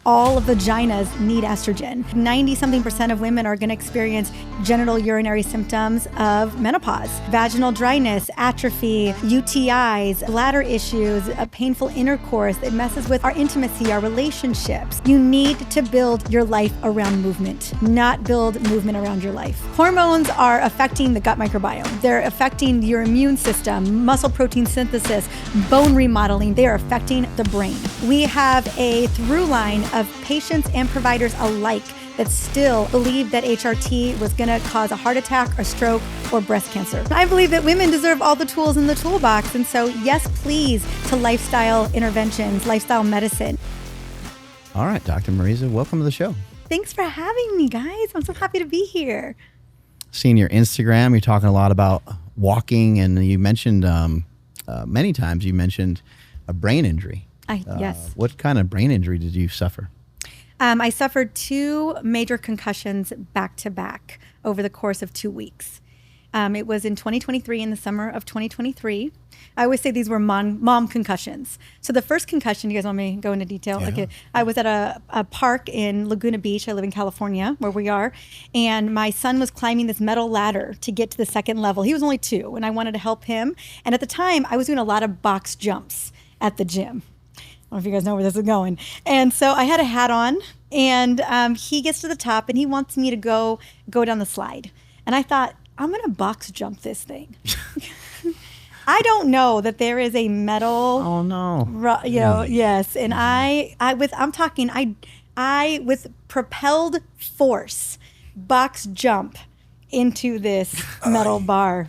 All vaginas need estrogen. 90-something% of women are going to experience genital urinary symptoms of menopause, vaginal dryness, atrophy, UTIs, bladder issues, a painful intercourse. It messes with our intimacy, our relationships. You need to build your life around movement, not build movement around your life. Hormones are affecting the gut microbiome. They're affecting your immune system, muscle protein synthesis, bone remodeling. They are affecting the brain. We have a through line of patients and providers alike that still believe that HRT was going to cause a heart attack or stroke or breast cancer. I believe that women deserve all the tools in the toolbox. And so, yes, please, to lifestyle interventions, lifestyle medicine. All right, Dr. Mariza, welcome to the show. Thanks for having me, guys. I'm so happy to be here. Seeing your Instagram, you're talking a lot about walking, and you mentioned many times you mentioned a brain injury. Yes. What kind of brain injury did you suffer? I suffered 2 major concussions back to back over the course of 2 weeks. It was in 2023, in the summer of 2023. I always say these were mom concussions. So the first concussion, you guys want me to go into detail? Yeah. Okay. I was at a park in Laguna Beach. I live in California, where we are. And my son was climbing this metal ladder to get to the second level. He was only 2, and I wanted to help him. And at the time, I was doing a lot of box jumps at the gym. I don't know if you guys know where this is going. And so I had a hat on, and he gets to the top, and he wants me to go down the slide. And I thought, I'm going to box jump this thing. I don't know that there is a metal. Oh no! Yes. And I with propelled force box jump into this metal bar,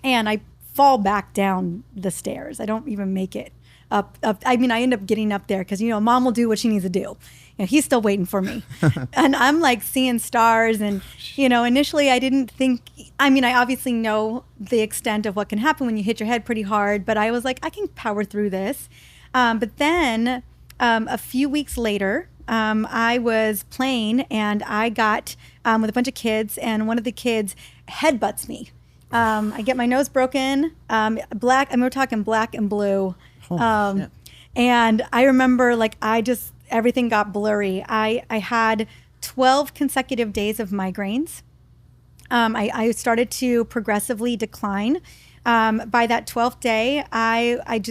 and I fall back down the stairs. I don't even make it up. I mean, I end up getting up there because, mom will do what she needs to do. He's still waiting for me. And I'm like seeing stars. And, initially I didn't think, I obviously know the extent of what can happen when you hit your head pretty hard, but I was like, I can power through this. But then a few weeks later, I was playing, and I got with a bunch of kids, and one of the kids headbutts me. I get my nose broken, black, and we're talking black and blue. And I remember everything got blurry. I had 12 consecutive days of migraines. I started to progressively decline. By that 12th day, I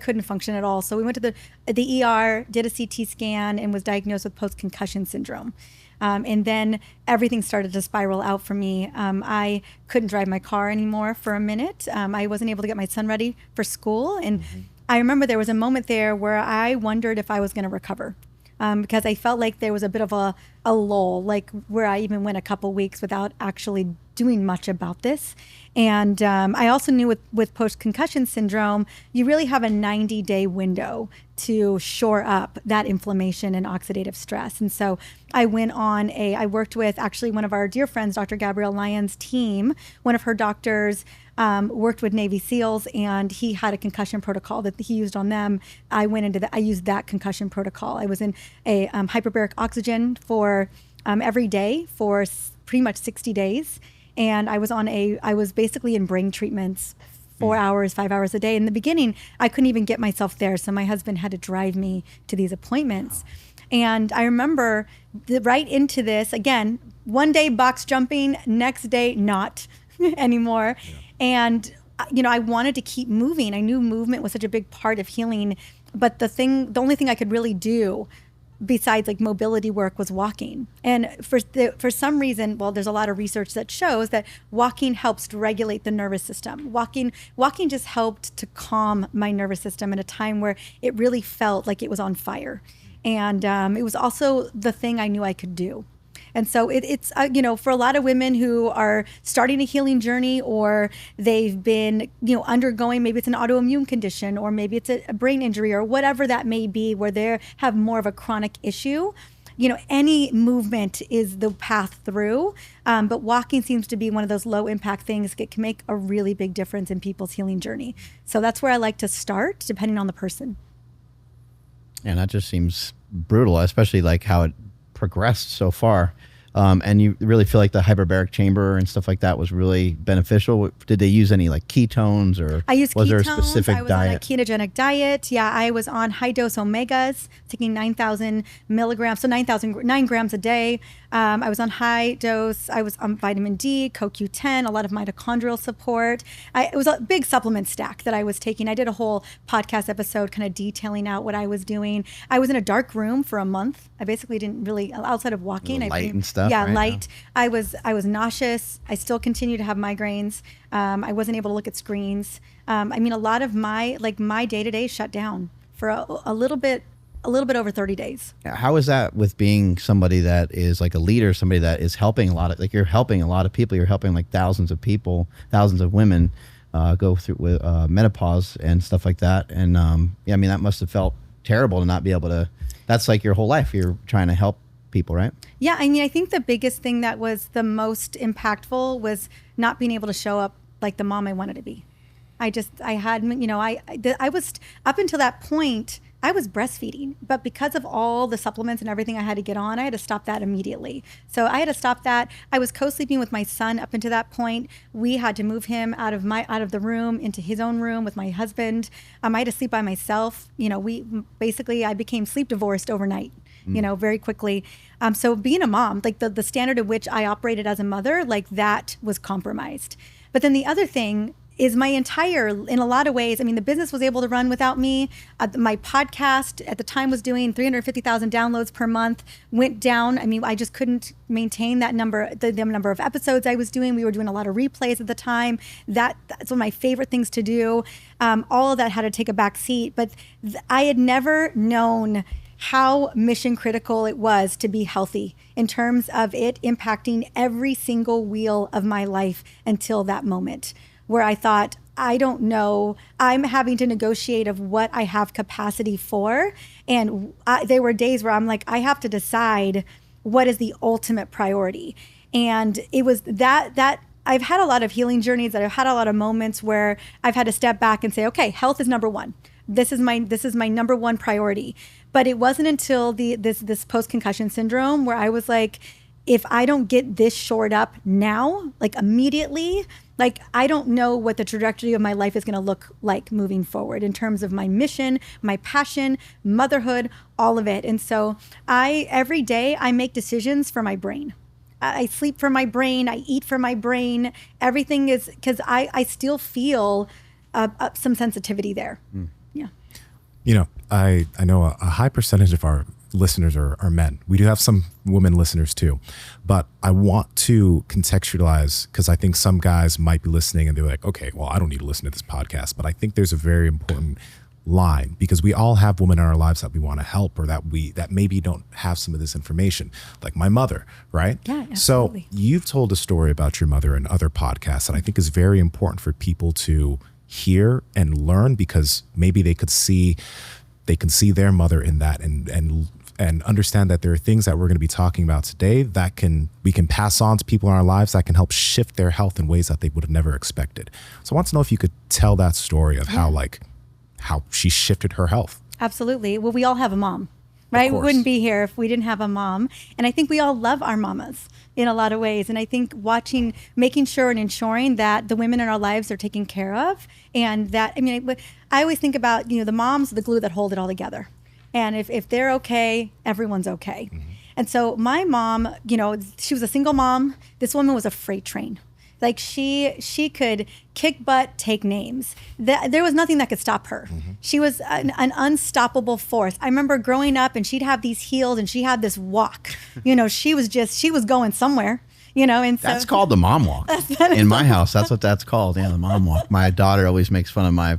couldn't function at all. So we went to the ER, did a CT scan, and was diagnosed with post-concussion syndrome. And then everything started to spiral out for me. I couldn't drive my car anymore for a minute. I wasn't able to get my son ready for school. And I remember there was a moment there where I wondered if I was going to recover, because I felt like there was a bit of a lull, where I even went a couple weeks without actually doing much about this. And I also knew with post-concussion syndrome, you really have a 90-day window to shore up that inflammation and oxidative stress. And so I I worked with actually one of our dear friends, Dr. Gabrielle Lyon's team. One of her doctors worked with Navy SEALs, and he had a concussion protocol that he used on them. I used that concussion protocol. I was in a hyperbaric oxygen for every day for pretty much 60 days. And I was basically in brain treatments 4 hours, 5 hours a day. In the beginning, I couldn't even get myself there. So my husband had to drive me to these appointments. And I remember right into this, again, one day box jumping, next day not anymore. Yeah. And, I wanted to keep moving. I knew movement was such a big part of healing. But the only thing I could really do besides mobility work was walking. And for some reason, there's a lot of research that shows that walking helps to regulate the nervous system. Walking just helped to calm my nervous system at a time where it really felt like it was on fire. And it was also the thing I knew I could do. And so it's for a lot of women who are starting a healing journey, or they've been, undergoing, maybe it's an autoimmune condition, or maybe it's a brain injury, or whatever that may be, where they have more of a chronic issue, any movement is the path through. But walking seems to be one of those low impact things that can make a really big difference in people's healing journey. So that's where I like to start, depending on the person. And that just seems brutal, especially how it progressed so far. And you really feel like the hyperbaric chamber and stuff like that was really beneficial. Did they use any like ketones, or I used was ketones. there a specific I was diet? on a ketogenic diet. Yeah, I was on high dose omegas, taking 9,000 milligrams, so 9 grams a day. I was on high dose. I was on vitamin D, CoQ10, a lot of mitochondrial support. It was a big supplement stack that I was taking. I did a whole podcast episode kind of detailing out what I was doing. I was in a dark room for a month. I basically didn't really, outside of walking. Light and stuff. Yeah, right? light. I was nauseous. I still continue to have migraines. I wasn't able to look at screens. I mean, a lot of my day-to-day shut down for a little bit over 30 days. How is that with being somebody that is like a leader, somebody that is helping a lot of, like, you're helping a lot of people, you're helping like thousands of people, thousands of women go through with menopause and stuff like that. And yeah, I mean, that must have felt terrible to not be able to, that's like your whole life. You're trying to help people, right? Yeah. I mean, I think the biggest thing that was the most impactful was not being able to show up like the mom I wanted to be. I had, I was, up until that point, I was breastfeeding, but because of all the supplements and everything I had to get on, I had to stop that immediately. So I had to stop that. I was co-sleeping with my son up until that point. We had to move him out of the room into his own room with my husband. I had to sleep by myself. I became sleep divorced overnight, very quickly. So being a mom, like the standard at which I operated as a mother, like that was compromised. But then the other thing is in a lot of ways, I mean, the business was able to run without me. My podcast at the time was doing 350,000 downloads per month, went down. I mean, I just couldn't maintain that number, the number of episodes I was doing. We were doing a lot of replays at the time. That's one of my favorite things to do. All of that had to take a back seat, but I had never known how mission critical it was to be healthy in terms of it impacting every single wheel of my life until that moment, where I thought, I don't know, I'm having to negotiate of what I have capacity for. And there were days where I'm like, I have to decide what is the ultimate priority. And it was that I've had a lot of healing journeys, that I've had a lot of moments where I've had to step back and say, okay, health is number one. This is my number one priority. But it wasn't until this post-concussion syndrome where I was like, if I don't get this shored up now, like immediately, like I don't know what the trajectory of my life is going to look like moving forward in terms of my mission, my passion, motherhood, all of it. And so every day I make decisions for my brain. I sleep for my brain. I eat for my brain. Everything is because I still feel some sensitivity there. Yeah. I know a high percentage of our listeners are men. We do have some women listeners too, but I want to contextualize, because I think some guys might be listening and they're like, okay, well, I don't need to listen to this podcast, but I think there's a very important line, because we all have women in our lives that we want to help, or that maybe don't have some of this information, like my mother, right? Yeah, absolutely. So you've told a story about your mother in other podcasts, and I think is very important for people to hear and learn, because maybe they can see their mother in that, and understand that there are things that we're going to be talking about today that we can pass on to people in our lives that can help shift their health in ways that they would have never expected. So I want to know if you could tell that story of how she shifted her health. Absolutely. Well, we all have a mom, right? We wouldn't be here if we didn't have a mom. And I think we all love our mamas in a lot of ways. And I think making sure and ensuring that the women in our lives are taken care of. And that, I always think about, the moms, the glue that hold it all together. And if they're okay, everyone's okay. Mm-hmm. And so my mom, she was a single mom. This woman was a freight train. Like she could kick butt, take names. There was nothing that could stop her. Mm-hmm. She was an unstoppable force. I remember growing up and she'd have these heels and she had this walk. She was going somewhere. And so that's called the mom walk. In my house, that's what that's called. Yeah, the mom walk. My daughter always makes fun of my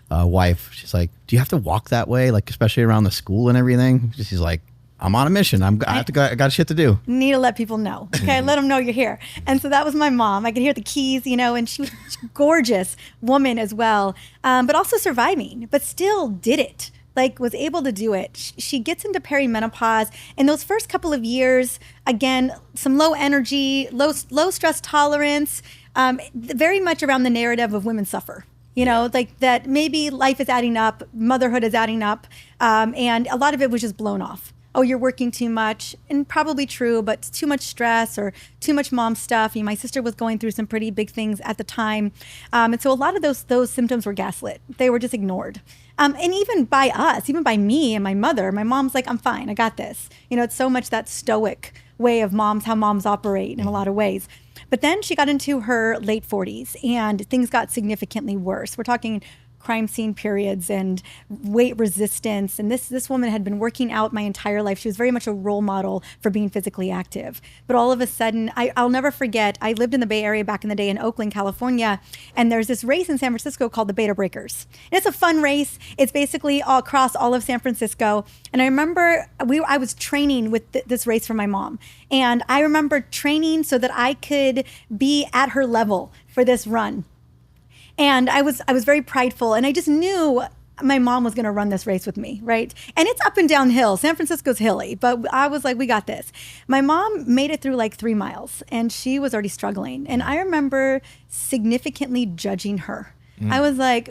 wife. She's like, do you have to walk that way? Like, especially around the school and everything. She's like, I'm on a mission. I got shit to do. Need to let people know. Okay, let them know you're here. And so that was my mom. I could hear the keys, and she was a gorgeous woman as well, but also surviving, but still did it. Like, was able to do it. She gets into perimenopause. In those first couple of years, again, some low energy, low stress tolerance, very much around the narrative of women suffer. Like that maybe life is adding up, motherhood is adding up, and a lot of it was just blown off. oh, you're working too much, and probably true, but too much stress or too much mom stuff. My sister was going through some pretty big things at the time. And so a lot of those symptoms were gaslit. They were just ignored. And even by us, even by me and my mother, my mom's like, I'm fine, I got this. It's so much that stoic way of how moms operate in a lot of ways. But then she got into her late 40s and things got significantly worse. We're talking crime scene periods and weight resistance. And this woman had been working out my entire life. She was very much a role model for being physically active. But all of a sudden, I'll never forget, I lived in the Bay Area back in the day in Oakland, California. And there's this race in San Francisco called the Beta Breakers. And it's a fun race. It's basically all across all of San Francisco. And I remember I was training with this race for my mom. And I remember training so that I could be at her level for this run. And I was very prideful, and I just knew my mom was going to run this race with me, right? And it's up and down hill. San Francisco's hilly, but I was like, we got this. My mom made it through like 3 miles, and she was already struggling. And I remember significantly judging her. I was like,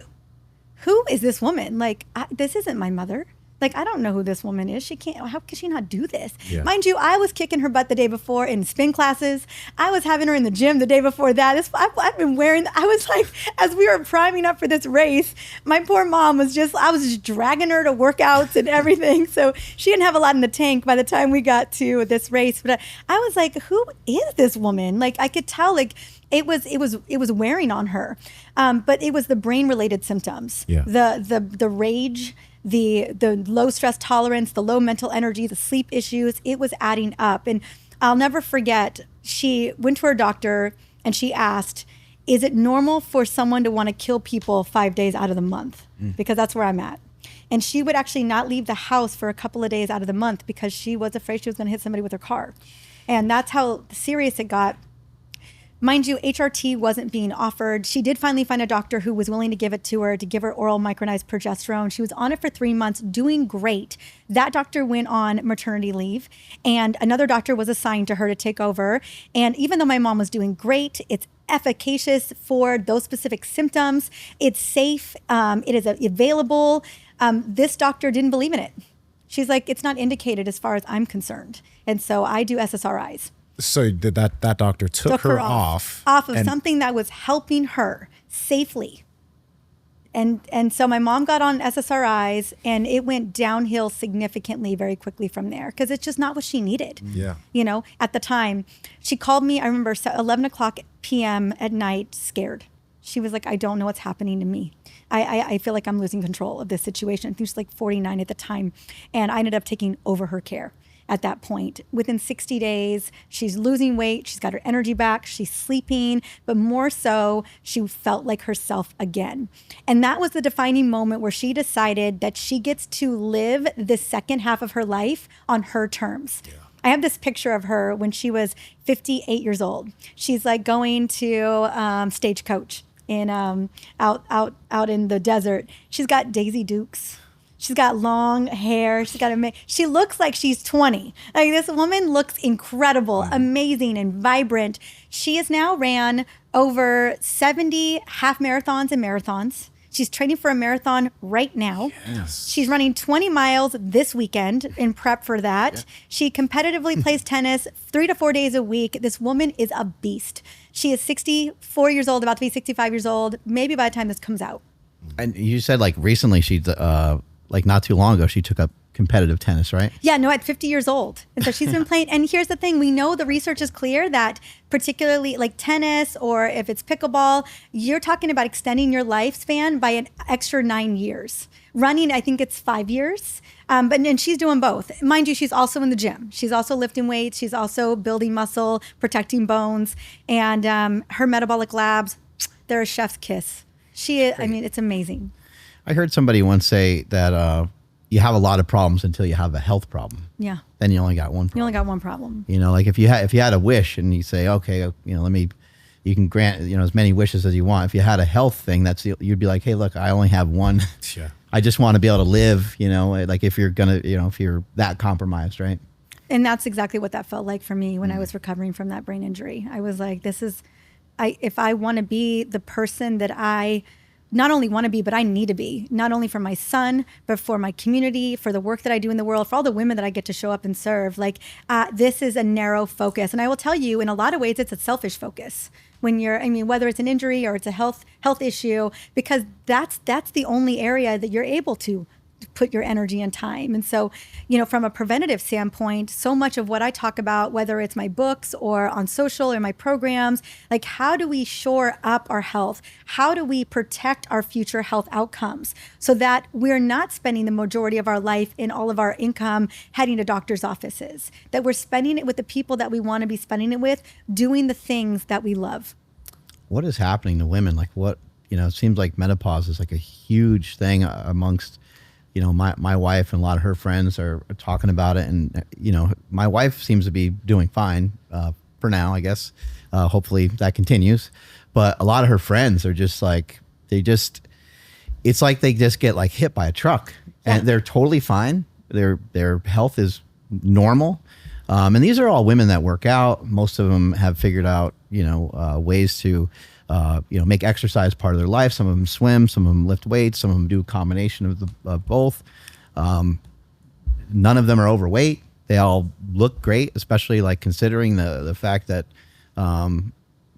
who is this woman? Like, this isn't my mother. Like, I don't know who this woman is. How could she not do this? Yeah. Mind you, I was kicking her butt the day before in spin classes. I was having her in the gym the day before that. I've been wearing, I was like, as we were priming up for this race, my poor mom I was just dragging her to workouts and everything. So she didn't have a lot in the tank by the time we got to this race. But I was like, who is this woman? Like, I could tell, like, it was wearing on her. But it was the brain related symptoms, the rage, the low stress tolerance, the low mental energy, the sleep issues. It was adding up. And I'll never forget, she went to her doctor and she asked, is it normal for someone to want to kill people 5 days out of the month? Because that's where I'm at. And she would actually not leave the house for a couple of days out of the month because she was afraid she was going to hit somebody with her car. And that's how serious it got. Mind you, HRT wasn't being offered. She did finally find a doctor who was willing to give it to her, to give her oral micronized progesterone. She was on it for 3 months, doing great. That doctor went on maternity leave, and another doctor was assigned to her to take over. And even though my mom was doing great, it's efficacious for those specific symptoms. It's safe. It is available. This doctor didn't believe in it. She's like, it's not indicated as far as I'm concerned. And so I do SSRIs. So that doctor took her off of something that was helping her safely. And so my mom got on SSRIs, and it went downhill significantly very quickly from there because it's just not what she needed. Yeah. At the time, she called me, I remember 11 o'clock p.m. at night, scared. She was like, I don't know what's happening to me. I feel like I'm losing control of this situation. I think she was like 49 at the time. And I ended up taking over her care. At that point, within 60 days, she's losing weight, she's got her energy back, she's sleeping, but more so, she felt like herself again. And that was the defining moment where she decided that she gets to live the second half of her life on her terms. Yeah. I have this picture of her when she was 58 years old. She's like going to Stagecoach in out in the desert. She's got Daisy Dukes. She's got long hair. She looks like she's 20. Like, this woman looks incredible, amazing, and vibrant. She has now ran over 70 half marathons and marathons. She's training for a marathon right now. Yes. She's running 20 miles this weekend in prep for that. Yeah. She competitively plays tennis 3 to 4 days a week. This woman is a beast. She is 64 years old, about to be 65 years old, maybe by the time this comes out. And you said, like, recently she's like not too long ago, she took up competitive tennis, right? Yeah, no, at 50 years old. And so she's been playing. And here's the thing. We know the research is clear that particularly like tennis or if it's pickleball, you're talking about extending your lifespan by an extra 9 years. Running, I think it's 5 years. And she's doing both. Mind you, she's also in the gym. She's also lifting weights. She's also building muscle, protecting bones. And her metabolic labs, they're a chef's kiss. It's amazing. I heard somebody once say that you have a lot of problems until you have a health problem. Yeah. Then you only got one problem. You only got one problem. Like if you had a wish and you say, okay, you can grant, as many wishes as you want. If you had a health thing, you'd be like, hey, look, I only have one. Yeah. I just want to be able to live, like if you're going to, if you're that compromised, right? And that's exactly what that felt like for me when I was recovering from that brain injury. I was like, if I want to be the person that I not only want to be, but I need to be, not only for my son, but for my community, for the work that I do in the world, for all the women that I get to show up and serve. Like, this is a narrow focus. And I will tell you, in a lot of ways, it's a selfish focus. When you're, I mean, whether it's an injury or it's a health issue, because that's the only area that you're able to put your energy and time. And so, you know, from a preventative standpoint, so much of what I talk about, whether it's my books or on social or my programs, like, how do we shore up our health? How do we protect our future health outcomes so that we're not spending the majority of our life in all of our income heading to doctor's offices, that we're spending it with the people that we want to be spending it with, doing the things that we love. What is happening to women? Like, what, you know, it seems like menopause is like a huge thing amongst, you know, my wife and a lot of her friends are talking about it. And, you know, my wife seems to be doing fine for now, I guess. Hopefully that continues. But a lot of her friends are just like, it's like they just get like hit by a truck and they're totally fine. Their health is normal. And these are all women that work out. Most of them have figured out, you know, ways to, you know, make exercise part of their life. Some of them swim, some of them lift weights, some of them do a combination of both. None of them are overweight. They all look great, especially like considering the fact that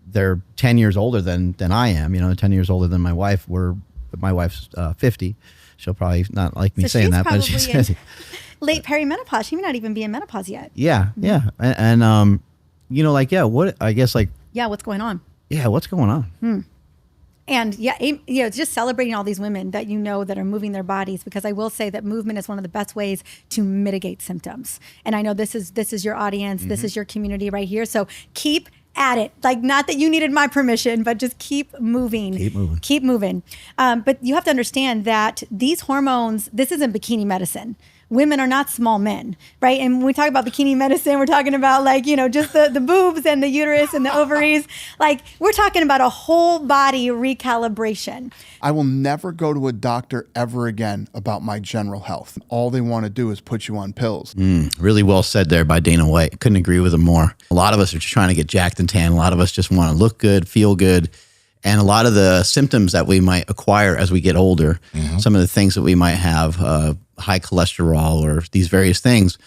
they're 10 years older than I am. You know, 10 years older than my wife. My wife's 50. She'll probably not like me saying that, but she's late perimenopause. She may not even be in menopause yet. Yeah, yeah, and you know, like, what I guess, like, what's going on? Yeah, what's going on? And you know, it's just celebrating all these women that you know that are moving their bodies, because I will say that movement is one of the best ways to mitigate symptoms. And I know this is your audience, this is your community right here. So keep at it. Like, not that you needed my permission, but just keep moving. Keep moving. But you have to understand that these hormones, this isn't bikini medicine. Women are not small men, right? And when we talk about bikini medicine, we're talking about, like, you know, just the boobs and the uterus and the ovaries. Like, we're talking about a whole body recalibration. I will never go to a doctor ever again about my general health. All they want to do is put you on pills. Really well said there by Dana White. Couldn't agree with him more. A lot of us are just trying to get jacked and tan. A lot of us just want to look good, feel good. And a lot of the symptoms that we might acquire as we get older, some of the things that we might have, high cholesterol or these various things,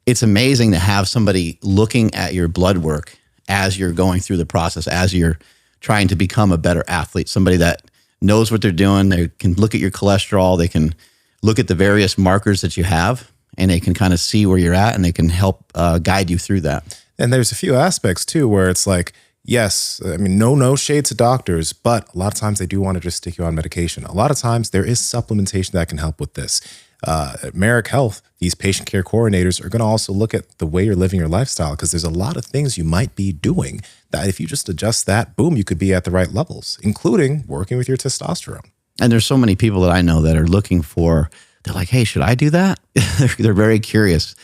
it's amazing to have somebody looking at your blood work as you're going through the process, as you're trying to become a better athlete, somebody that knows what they're doing. They can look at your cholesterol, they can look at the various markers that you have, and they can kind of see where you're at, and they can help guide you through that. And there's a few aspects too where it's like, yes, I mean, no shade to doctors, but a lot of times they do want to just stick you on medication. A lot of times there is supplementation that can help with this. At Merrick Health, these patient care coordinators are going to also look at the way you're living your lifestyle, because there's a lot of things you might be doing that if you just adjust that, boom, you could be at the right levels, including working with your testosterone. And there's so many people that I know that are looking for, they're like, hey, should I do that? They're very curious.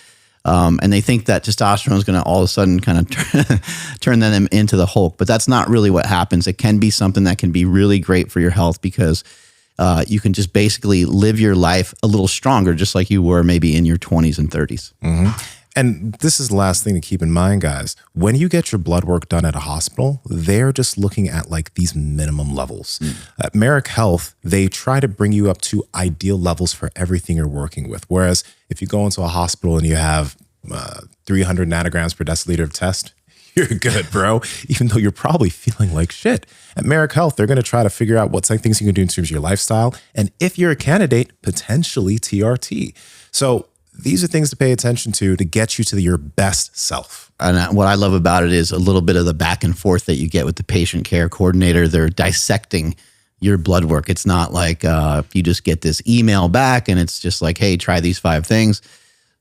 And they think that testosterone is going to all of a sudden kind of turn them into the Hulk. But that's not really what happens. It can be something that can be really great for your health, because you can just basically live your life a little stronger, just like you were maybe in your 20s and 30s. And this is the last thing to keep in mind, guys. When you get your blood work done at a hospital, they're just looking at like these minimum levels. At Merrick Health, they try to bring you up to ideal levels for everything you're working with. Whereas if you go into a hospital and you have 300 nanograms per deciliter of test, you're good, bro, even though you're probably feeling like shit. At Merrick Health, they're going to try to figure out what things you can do in terms of your lifestyle, and if you're a candidate, potentially TRT. So these are things to pay attention to get you to your best self. And what I love about it is a little bit of the back and forth that you get with the patient care coordinator. They're dissecting your blood work. It's not like you just get this email back and it's just like, hey, try these 5 things.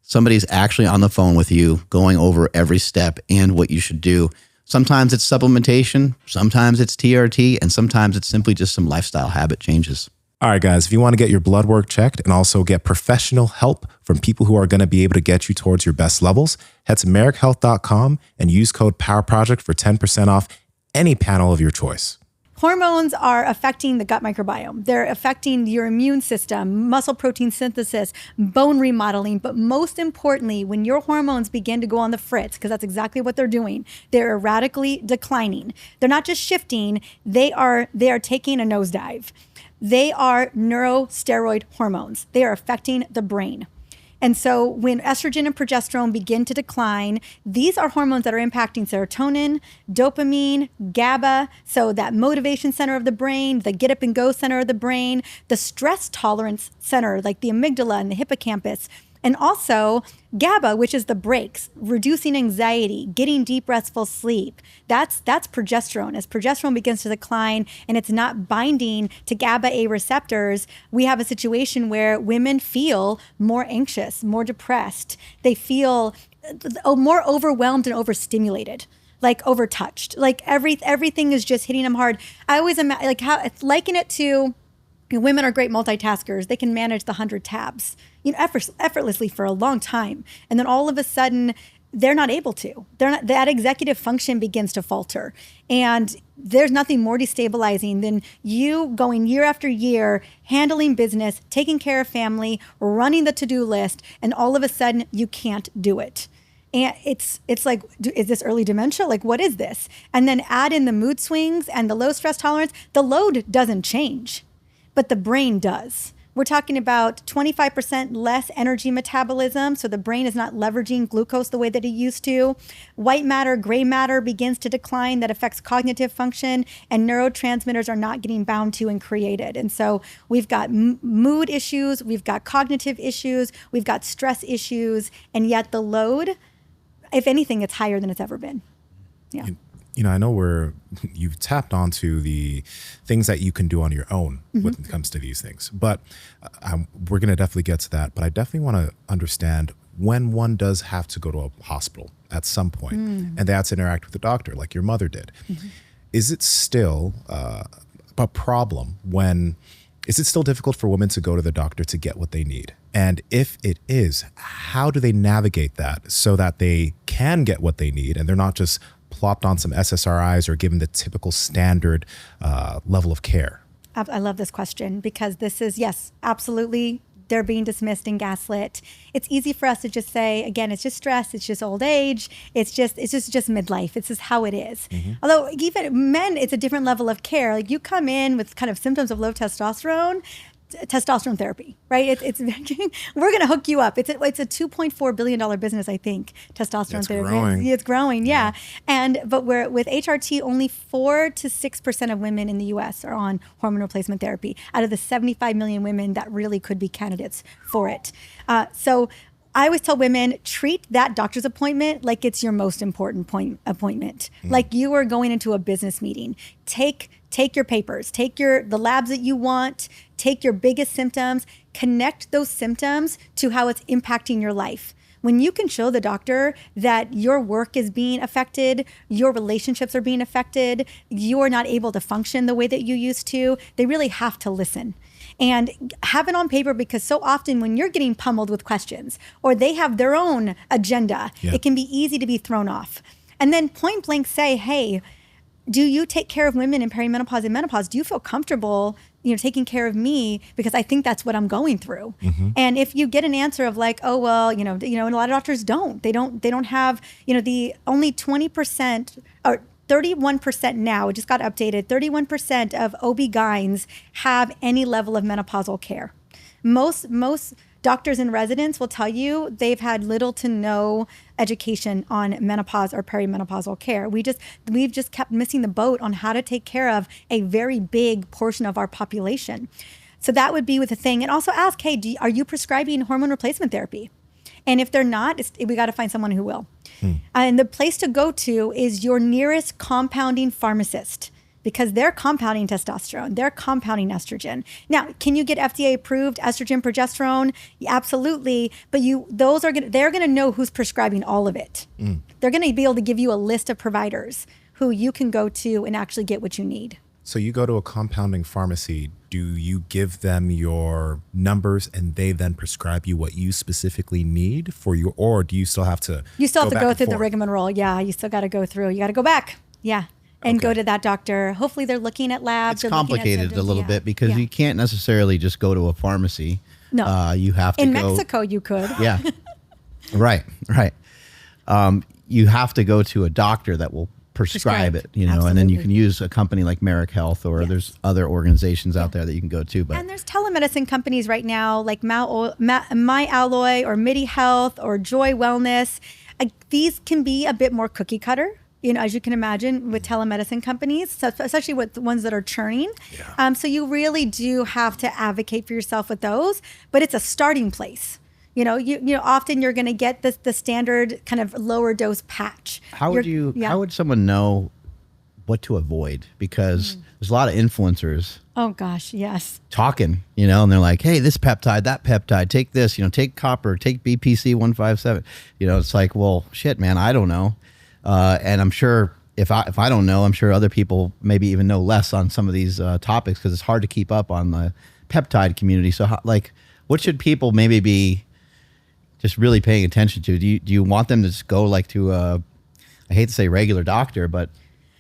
Somebody's actually on the phone with you, going over every step and what you should do. Sometimes it's supplementation, sometimes it's TRT, and sometimes it's simply just some lifestyle habit changes. All right, guys, if you want to get your blood work checked and also get professional help from people who are going to be able to get you towards your best levels, head to merrickhealth.com and use code POWERPROJECT for 10% off any panel of your choice. Hormones are affecting the gut microbiome. They're affecting your immune system, muscle protein synthesis, bone remodeling. But most importantly, when your hormones begin to go on the fritz, because that's exactly what they're doing, they're erratically declining. They're not just shifting, they are taking a nosedive. They are neurosteroid hormones. They are affecting the brain. And so when estrogen and progesterone begin to decline, these are hormones that are impacting serotonin, dopamine, GABA, so that motivation center of the brain, the get up and go center of the brain, the stress tolerance center, like the amygdala and the hippocampus, and also GABA, which is the brakes, reducing anxiety, getting deep, restful sleep. That's progesterone. As progesterone begins to decline and it's not binding to GABA A receptors, we have a situation where women feel more anxious, more depressed. They feel more overwhelmed and overstimulated, like overtouched. Like everything is just hitting them hard. I always liken it to, women are great multitaskers. They can manage the 100 tabs, effortlessly for a long time. And then all of a sudden, they're not able to. That executive function begins to falter. And there's nothing more destabilizing than you going year after year, handling business, taking care of family, running the to-do list, and all of a sudden you can't do it. And it's like, is this early dementia? Like, what is this? And then add in the mood swings and the low stress tolerance. The load doesn't change, but the brain does. We're talking about 25% less energy metabolism, so the brain is not leveraging glucose the way that it used to. White matter, gray matter begins to decline. That affects cognitive function, and neurotransmitters are not getting bound to and created. And so we've got mood issues, we've got cognitive issues, we've got stress issues, and yet the load, if anything, it's higher than it's ever been. Yeah. I know you've tapped onto the things that you can do on your own when it comes to these things, but we're going to definitely get to that. But I definitely want to understand when one does have to go to a hospital at some point, and they have to interact with a doctor like your mother did. Is it still a problem is it still difficult for women to go to the doctor to get what they need? And if it is, how do they navigate that so that they can get what they need and they're not just plopped on some SSRIs or given the typical standard level of care? I love this question because this is, yes, absolutely, they're being dismissed and gaslit. It's easy for us to just say, again, it's just stress, it's just old age, it's just midlife. It's just how it is. Although even men, it's a different level of care. Like you come in with kind of symptoms of low testosterone therapy, right? We're going to hook you up. It's a $2.4 billion business, I think. Testosterone therapy. It's growing, yeah. But with HRT, only 4 to 6% of women in the U.S. are on hormone replacement therapy out of the 75 million women that really could be candidates for it. So I always tell women, treat that doctor's appointment like it's your most important appointment. Like you are going into a business meeting. Take your papers, take the labs that you want, take your biggest symptoms, connect those symptoms to how it's impacting your life. When you can show the doctor that your work is being affected, your relationships are being affected, you're not able to function the way that you used to, they really have to listen. And have it on paper, because so often when you're getting pummeled with questions or they have their own agenda, it can be easy to be thrown off. And then point blank say, hey, do you take care of women in perimenopause and menopause? Do you feel comfortable, taking care of me? Because I think that's what I'm going through. And if you get an answer of like, oh, well, and a lot of doctors don't. They don't have, the only 20% or 31% now, it just got updated, 31% of OB-GYNs have any level of menopausal care. Most doctors and residents will tell you they've had little to no education on menopause or perimenopausal care. We've just kept missing the boat on how to take care of a very big portion of our population. So that would be with the thing. And also ask, hey, are you prescribing hormone replacement therapy? And if they're not, we got to find someone who will. And the place to go to is your nearest compounding pharmacist, because they're compounding testosterone, they're compounding estrogen. Now, can you get FDA approved estrogen, progesterone? Yeah, absolutely, but they're going to know who's prescribing all of it. They're going to be able to give you a list of providers who you can go to and actually get what you need. So you go to a compounding pharmacy, do you give them your numbers and they then prescribe you what you specifically need for you, or do you still have to go through the rigmarole? Yeah, you still got to go through. You got to go back. Yeah. And go to that doctor. Hopefully they're looking at labs. It's complicated a little bit because you can't necessarily just go to a pharmacy. No. You have to go. In Mexico, you could. Yeah. Right. You have to go to a doctor that will prescribe it, Prescribed. and then you Absolutely. can use a company like Merrick Health, or Yes. there's other organizations out there that you can go to. But And there's telemedicine companies right now like My Alloy or MIDI Health or Joy Wellness. These can be a bit more cookie cutter, as you can imagine with telemedicine companies, so especially with the ones that are churning. Yeah. So you really do have to advocate for yourself with those, but it's a starting place. Often you're going to get the standard kind of lower dose patch. how would how would someone know what to avoid? Because there's a lot of influencers Oh gosh, yes. talking, and they're like, hey, this peptide, that peptide, take this, take copper, take BPC 157. It's like, well, shit, man, I don't know. And I'm sure if I don't know, I'm sure other people maybe even know less on some of these topics, because it's hard to keep up on the peptide community. So what should people maybe be just really paying attention to? Do you want them to just go to I hate to say regular doctor, but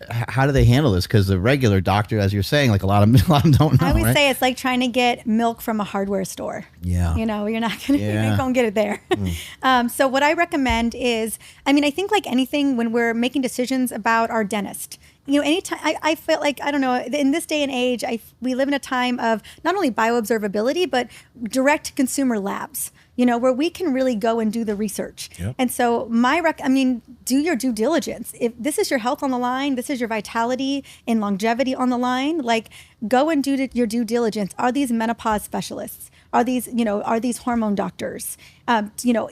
how do they handle this? Because the regular doctor, as you're saying, a lot of them don't know. I would right? say it's like trying to get milk from a hardware store. Yeah. You're not going Yeah. to go and get it there. So what I recommend is, I think like anything, when we're making decisions about our dentist, anytime I feel like, I don't know, in this day and age, we live in a time of not only bioobservability, but direct consumer labs, where we can really go and do the research. Yep. And so do your due diligence. If this is your health on the line, this is your vitality and longevity on the line, go and do your due diligence. Are these menopause specialists? Are these hormone doctors?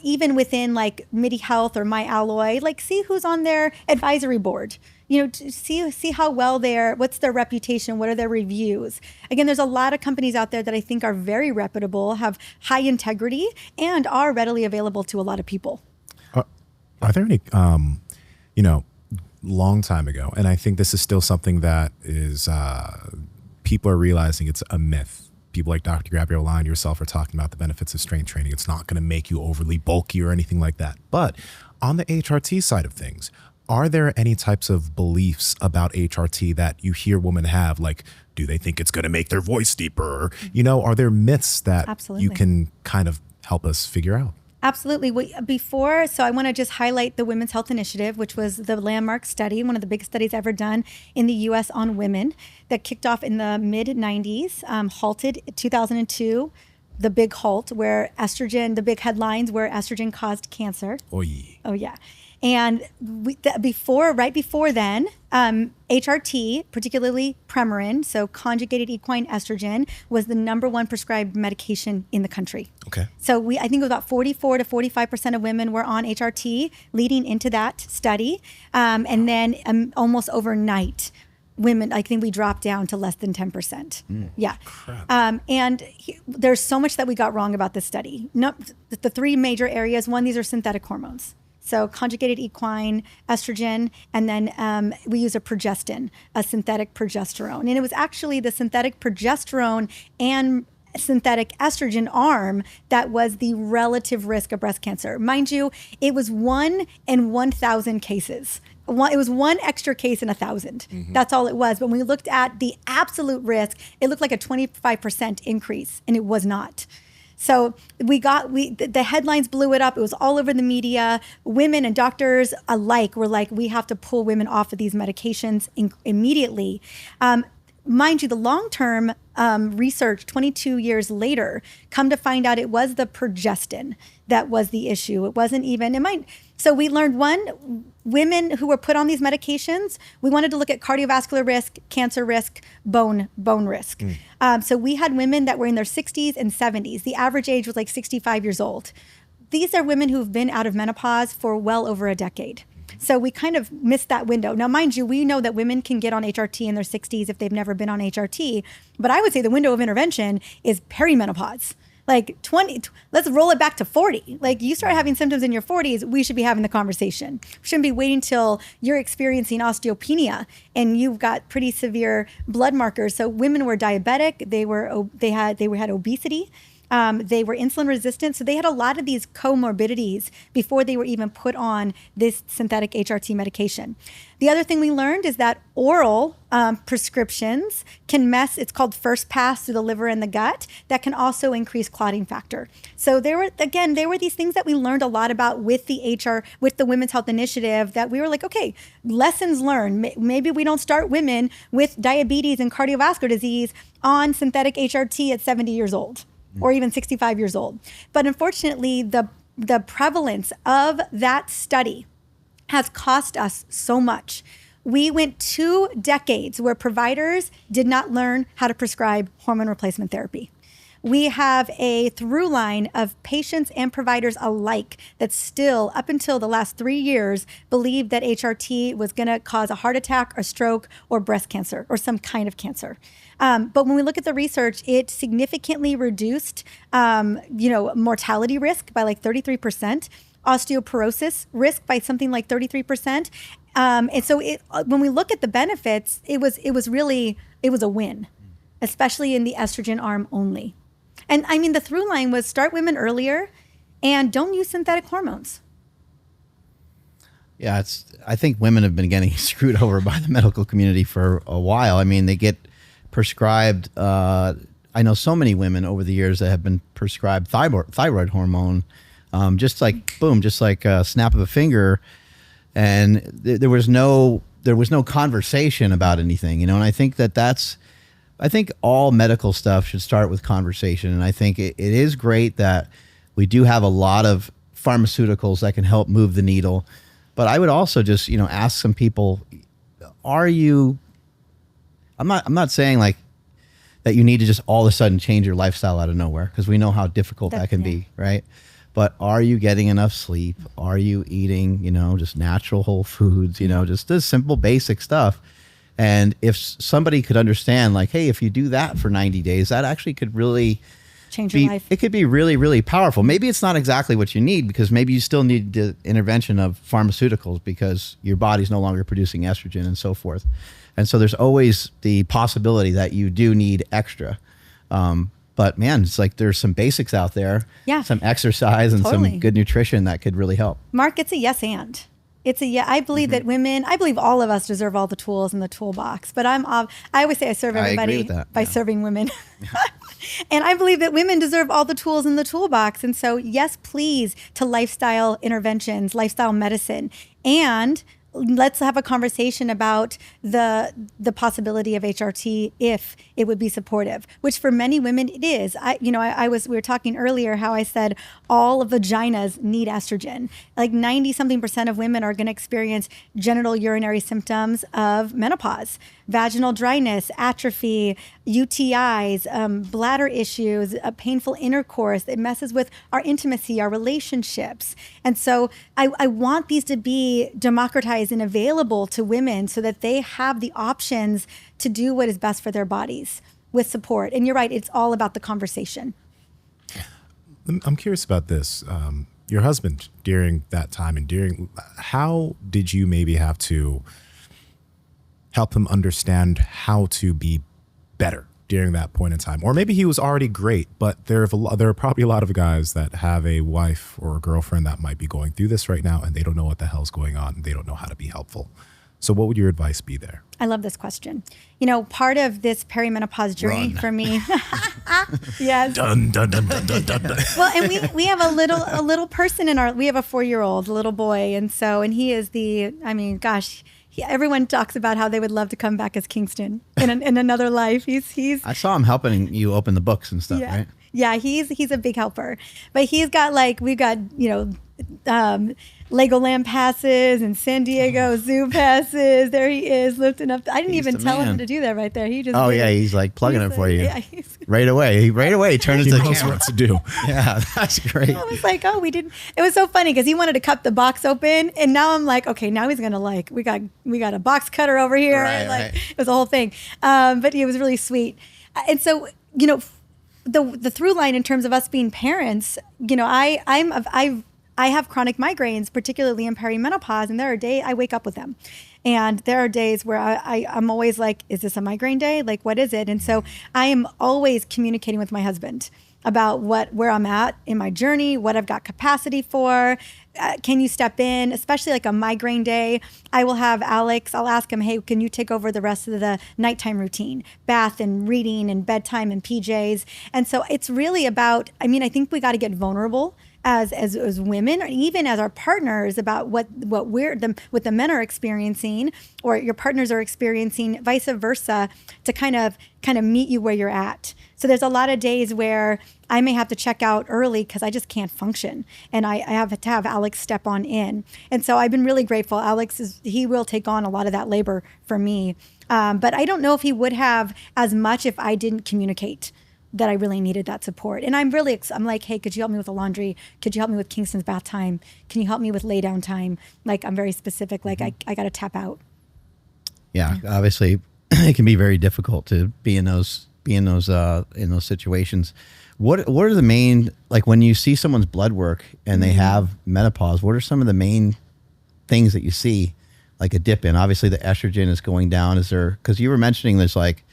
Even within MIDI Health or My Alloy, see who's on their advisory board. See how well what's their reputation, what are their reviews. Again, there's a lot of companies out there that I think are very reputable, have high integrity, and are readily available to a lot of people. Are there any, long time ago, and I think this is still something that is, people are realizing it's a myth. People like Dr. Gabrielle Line, yourself, are talking about the benefits of strength training. It's not going to make you overly bulky or anything like that. But on the HRT side of things, are there any types of beliefs about HRT that you hear women have? Do they think it's going to make their voice deeper? Or, are there myths that Absolutely. you can kind of help us figure out? Absolutely. So I want to just highlight the Women's Health Initiative, which was the landmark study, one of the biggest studies ever done in the U.S. on women, that kicked off in the mid-90s, halted 2002, the big halt where the big headlines where estrogen caused cancer. Oh, yeah. Oh, yeah. And right before then, HRT, particularly Premarin, so conjugated equine estrogen, was the #1 prescribed medication in the country. Okay. So I think it was about 44 to 45% of women were on HRT leading into that study. And then almost overnight, women, I think we dropped down to less than 10%. Yeah. And there's so much that we got wrong about this study. The three major areas, one, these are synthetic hormones. So conjugated equine estrogen, and then we use a progestin, a synthetic progesterone. And it was actually the synthetic progesterone and synthetic estrogen arm that was the relative risk of breast cancer. Mind you, it was 1 in 1,000 cases. It was one extra case in 1,000. That's all it was. But when we looked at the absolute risk, it looked like a 25% increase, and it was not. So the headlines blew it up. It was all over the media. Women and doctors alike were like, we have to pull women off of these medications immediately. Mind you, the long-term research 22 years later, come to find out it was the progestin that was the issue. It wasn't even, so we learned women who were put on these medications, we wanted to look at cardiovascular risk, cancer risk, bone risk. So we had women that were in their 60s and 70s. The average age was 65 years old. These are women who've been out of menopause for well over a decade. So we kind of missed that window. Now, mind you, we know that women can get on HRT in their 60s if they've never been on HRT. But I would say the window of intervention is perimenopause. 20, let's roll it back to 40. You start having symptoms in your 40s, we should be having the conversation. We shouldn't be waiting till you're experiencing osteopenia and you've got pretty severe blood markers. So women were diabetic, they had obesity. They were insulin resistant. So they had a lot of these comorbidities before they were even put on this synthetic HRT medication. The other thing we learned is that oral prescriptions can mess, it's called first pass through the liver and the gut, that can also increase clotting factor. So there were these things that we learned a lot about with the Women's Health Initiative, that we were like, okay, lessons learned. Maybe we don't start women with diabetes and cardiovascular disease on synthetic HRT at 70 years old or even 65 years old. But unfortunately, the prevalence of that study has cost us so much. We went 2 decades where providers did not learn how to prescribe hormone replacement therapy. We have a through line of patients and providers alike that still, up until the last 3 years, believed that HRT was going to cause a heart attack, or stroke, or breast cancer, or some kind of cancer. But when we look at the research, it significantly reduced, mortality risk by like 33%. Osteoporosis risk by something like 33%. And so when we look at the benefits, it was a win, especially in the estrogen arm only. And I mean, the through line was start women earlier and don't use synthetic hormones. Yeah, I think women have been getting screwed over by the medical community for a while. I mean, they get prescribed, I know so many women over the years that have been prescribed thyroid hormone, just like a snap of a finger, and there was no conversation about anything, and I think I think all medical stuff should start with conversation, and I think it is great that we do have a lot of pharmaceuticals that can help move the needle, but I would also just ask some people, I'm not saying like that you need to just all of a sudden change your lifestyle out of nowhere, because we know how difficult that can be, right? But are you getting enough sleep? Are you eating, just natural whole foods, just this simple basic stuff? And if somebody could understand, like, hey, if you do that for 90 days, that actually could really change your life. It could be really, really powerful. Maybe it's not exactly what you need, because maybe you still need the intervention of pharmaceuticals because your body's no longer producing estrogen and so forth. And so there's always the possibility that you do need extra. But man, it's like there's some basics out there, some exercise and some good nutrition that could really help. Mark, it's a yes and. It's a yeah. I believe that I believe all of us deserve all the tools in the toolbox. But I always say I serve everybody by serving women. And I believe that women deserve all the tools in the toolbox. And so, yes, please, to lifestyle interventions, lifestyle medicine, and let's have a conversation about the possibility of HRT if it would be supportive, which for many women it is. We were talking earlier how I said all vaginas need estrogen. Like 90-something% of women are going to experience genital urinary symptoms of menopause, vaginal dryness, atrophy, UTIs, bladder issues, painful intercourse. It messes with our intimacy, our relationships. And so I want these to be democratized and available to women so that they have the options to do what is best for their bodies with support. And you're right, it's all about the conversation. I'm curious about this. Your husband, during that time how did you maybe have to help him understand how to be better during that point in time? Or maybe he was already great, but there are probably a lot of guys that have a wife or a girlfriend that might be going through this right now, and they don't know what the hell's going on, and they don't know how to be helpful. So what would your advice be there? I love this question. Part of this perimenopause journey for me. Yes. Dun, dun, dun, dun, dun, dun, dun. Well, and we have a little person we have a 4-year-old little boy. And he is everyone talks about how they would love to come back as Kingston in another life. I saw him helping you open the books and stuff, right? Yeah, he's a big helper. But we've got Legoland passes and San Diego Zoo passes. There he is lifting up. I didn't even tell him to do that right there. He just he's like plugging it for you. Yeah, right away. He turns to the camera. What to do. Yeah, that's great. I was like, we didn't. It was so funny because he wanted to cut the box open, and now I'm like, okay, now he's gonna we got a box cutter over here. Right. It was a whole thing. But he was really sweet, and so the through line in terms of us being parents, I have chronic migraines, particularly in perimenopause, and there are days I wake up with them. And there are days where I'm always like, is this a migraine day? Like, what is it? And so I am always communicating with my husband. about where I'm at in my journey, what I've got capacity for. Can you step in, especially like a migraine day? I will have Alex, I'll ask him, hey, can you take over the rest of the nighttime routine, bath and reading and bedtime and PJs? And so it's really about, I mean, I think we got to get vulnerable as women, or even as our partners, about what the men are experiencing, or your partners are experiencing, vice versa, to kind of meet you where you're at. So there's a lot of days where I may have to check out early because I just can't function, and I have to have Alex step on in. And so I've been really grateful. Alex he will take on a lot of that labor for me, but I don't know if he would have as much if I didn't communicate that I really needed that support. And I'm like, hey, could you help me with the laundry? Could you help me with Kingston's bath time? Can you help me with lay down time? Like, I'm very specific. Like, I got to tap out. Yeah, obviously, it can be very difficult to be in those situations. What are the main, like, when you see someone's blood work and they have menopause, what are some of the main things that you see, like a dip in? Obviously, the estrogen is going down. Is there, because you were mentioning there's like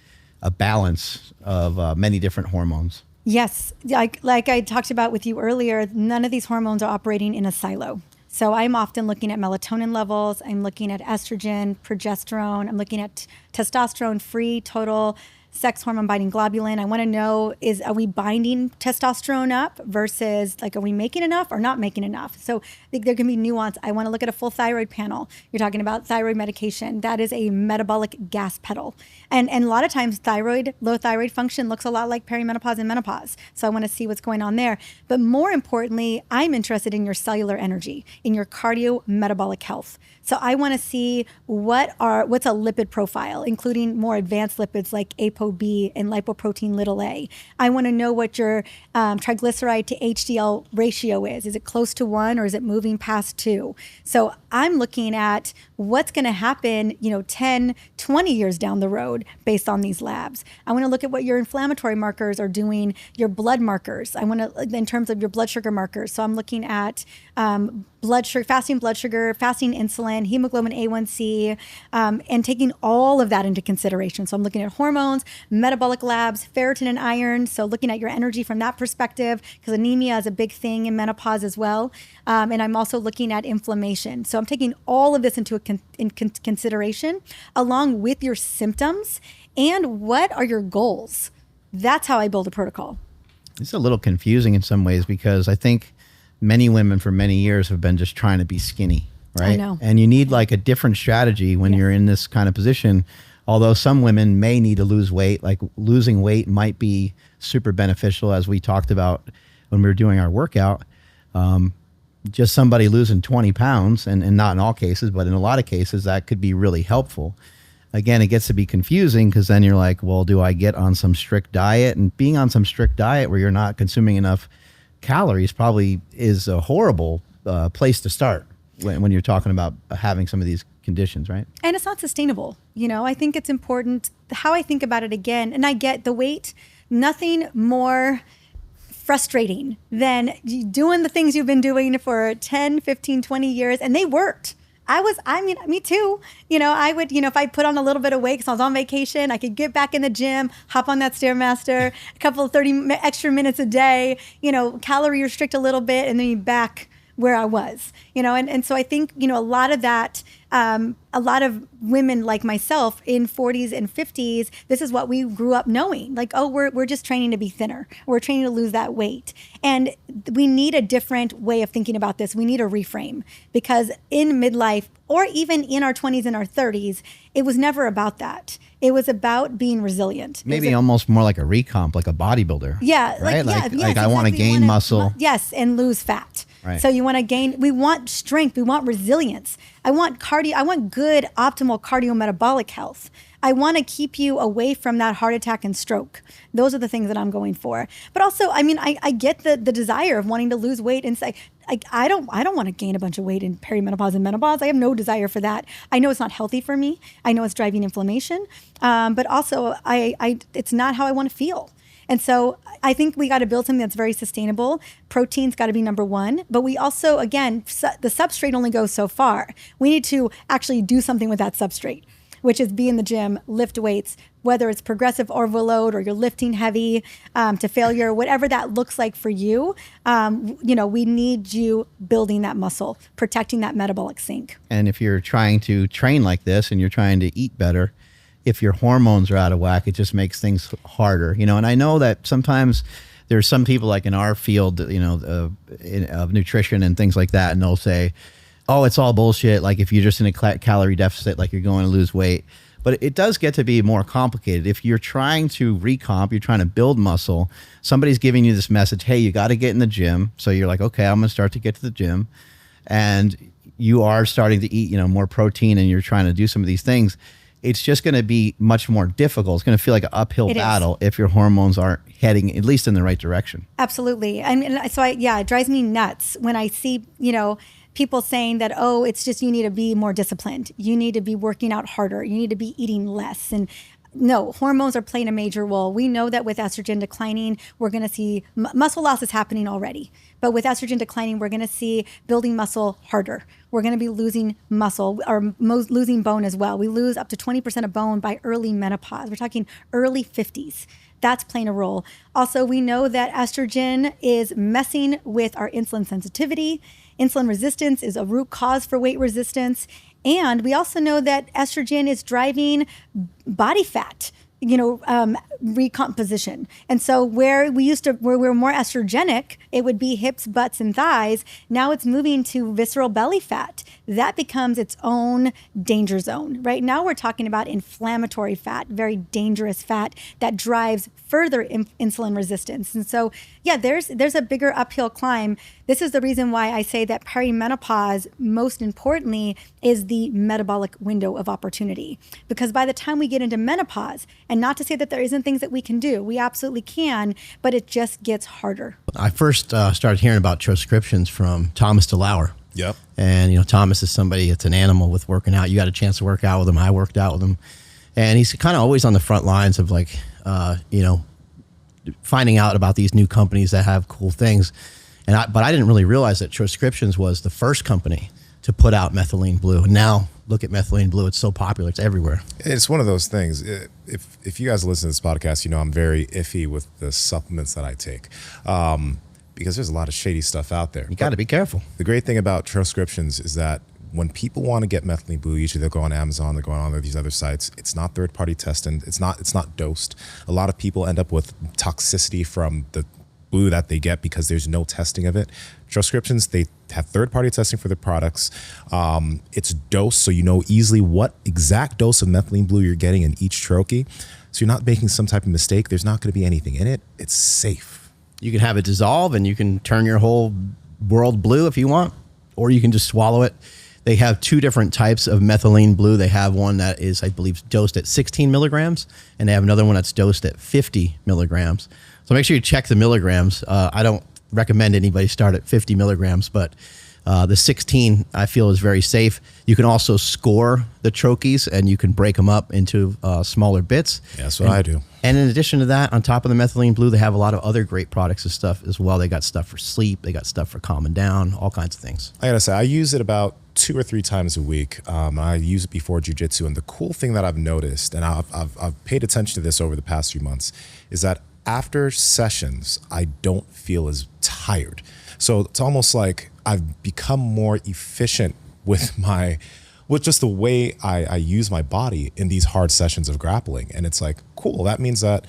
a balance of many different hormones. Yes. Like I talked about with you earlier, none of these hormones are operating in a silo. So I'm often looking at melatonin levels. I'm looking at estrogen, progesterone. I'm looking at testosterone free, total sex hormone binding globulin. I want to know, are we binding testosterone up versus, like, are we making enough or not making enough? So there can be nuance. I want to look at a full thyroid panel. You're talking about thyroid medication. That is a metabolic gas pedal. And a lot of times low thyroid function looks a lot like perimenopause and menopause. So I want to see what's going on there. But more importantly, I'm interested in your cellular energy, in your cardio-metabolic health. So I want to see what's a lipid profile, including more advanced lipids like ApoB and lipoprotein a. I want to know what your triglyceride to HDL ratio is. Is it close to 1 or is it moving past 2? So I'm looking at what's going to happen, 10, 20 years down the road based on these labs. I want to look at what your inflammatory markers are doing, your blood markers. I want to, in terms of your blood sugar markers. So I'm looking at fasting blood sugar, fasting insulin, hemoglobin A1C, and taking all of that into consideration. So I'm looking at hormones, metabolic labs, ferritin and iron. So looking at your energy from that perspective, because anemia is a big thing in menopause as well. And I'm also looking at inflammation. So I'm taking all of this into consideration, along with your symptoms and what are your goals. That's how I build a protocol. It's a little confusing in some ways, because I think many women for many years have been just trying to be skinny, right? I know. And you need like a different strategy when you're in this kind of position. Although some women may need to lose weight, like losing weight might be super beneficial, as we talked about when we were doing our workout. Just somebody losing 20 pounds, and not in all cases, but in a lot of cases, that could be really helpful. Again, it gets to be confusing, because then you're like, well, do I get on some strict diet? And being on some strict diet where you're not consuming enough calories probably is a horrible place to start when you're talking about having some of these conditions, right? And it's not sustainable. I think it's important how I think about it again. And I get the weight, nothing more frustrating than doing the things you've been doing for 10, 15, 20 years, and they worked. Me too. I would, if I put on a little bit of weight because I was on vacation, I could get back in the gym, hop on that Stairmaster, a couple of 30 extra minutes a day, calorie restrict a little bit, and then you back where I was, and so I think, a lot of that, a lot of women like myself in 40s and 50s, this is what we grew up knowing, like, oh, we're just training to be thinner. We're training to lose that weight. And we need a different way of thinking about this. We need a reframe, because in midlife, or even in our 20s and our 30s, it was never about that. It was about being resilient. Maybe almost more like a recomp, like a bodybuilder. Yeah. Right? Yes, I want to gain muscle. Yes, and lose fat. Right. So you want to gain, we want strength, we want resilience. I want good, optimal cardiometabolic health. I want to keep you away from that heart attack and stroke. Those are the things that I'm going for. But also, I get the desire of wanting to lose weight and say, I don't want to gain a bunch of weight in perimenopause and menopause. I have no desire for that. I know it's not healthy for me. I know it's driving inflammation. But also, it's not how I want to feel. And so I think we got to build something that's very sustainable. Protein's got to be number one. But we also, again, the substrate only goes so far. We need to actually do something with that substrate. which is be in the gym, lift weights, whether it's progressive overload or you're lifting heavy to failure, whatever that looks like for you. We need you building that muscle, protecting that metabolic sink. And if you're trying to train like this and you're trying to eat better, if your hormones are out of whack, it just makes things harder. And I know that sometimes there's some people like in our field, of nutrition and things like that, and they'll say, oh, it's all bullshit. Like if you're just in a calorie deficit, like you're going to lose weight. But it does get to be more complicated. If you're trying to recomp, you're trying to build muscle, somebody's giving you this message, hey, you got to get in the gym. So you're like, okay, I'm going to start to get to the gym. And you are starting to eat, more protein, and you're trying to do some of these things. It's just going to be much more difficult. It's going to feel like an uphill battle if your hormones aren't heading at least in the right direction. Absolutely. It drives me nuts when I see, people saying that, oh, it's just you need to be more disciplined. You need to be working out harder. You need to be eating less. And no, hormones are playing a major role. We know that with estrogen declining, we're going to see muscle loss is happening already. But with estrogen declining, we're going to see building muscle harder. We're going to be losing muscle or losing bone as well. We lose up to 20% of bone by early menopause. We're talking early 50s. That's playing a role. Also, we know that estrogen is messing with our insulin sensitivity. Insulin resistance is a root cause for weight resistance. And we also know that estrogen is driving body fat, recomposition. And so where we were more estrogenic, it would be hips, butts, and thighs. Now it's moving to visceral belly fat. That becomes its own danger zone. Right now we're talking about inflammatory fat, very dangerous fat that drives further insulin resistance. And so, there's a bigger uphill climb. This is the reason why I say that perimenopause, most importantly, is the metabolic window of opportunity. Because by the time we get into menopause, and not to say that there isn't things that we can do, we absolutely can, but it just gets harder. I first started hearing about transcriptions from Thomas DeLauer. Yep. And, Thomas is somebody, it's an animal with working out. You got a chance to work out with him. I worked out with him. And he's kind of always on the front lines of finding out about these new companies that have cool things. But I didn't really realize that Transcriptions was the first company to put out Methylene Blue. And now look at Methylene Blue. It's so popular. It's everywhere. It's one of those things. If you guys listen to this podcast, I'm very iffy with the supplements that I take. Because there's a lot of shady stuff out there. You got to be careful. The great thing about Transcriptions is that when people want to get Methylene Blue, usually they'll go on Amazon, they're going on these other sites. It's not third-party testing. It's not dosed. A lot of people end up with toxicity from the blue that they get because there's no testing of it. Transcriptions, they have third-party testing for their products. It's dosed, so you know easily what exact dose of Methylene Blue you're getting in each troche. So you're not making some type of mistake. There's not going to be anything in it. It's safe. You can have it dissolve and you can turn your whole world blue if you want, or you can just swallow it. They have two different types of Methylene Blue. They have one that is, I believe, dosed at 16 milligrams, and they have another one that's dosed at 50 milligrams. So make sure you check the milligrams. I don't recommend anybody start at 50 milligrams, but the 16 I feel is very safe. You can also score the troches, and you can break them up into smaller bits. Yeah, that's what I do. And in addition to that, on top of the Methylene Blue, they have a lot of other great products and stuff as well. They got stuff for sleep. They got stuff for calming down, all kinds of things. I gotta say, I use it about 2 or 3 times a week. I use it before jiu-jitsu. And the cool thing that I've noticed, and I've paid attention to this over the past few months, is that after sessions, I don't feel as tired. So it's almost like I've become more efficient with just the way I use my body in these hard sessions of grappling. And it's like, cool, that means that,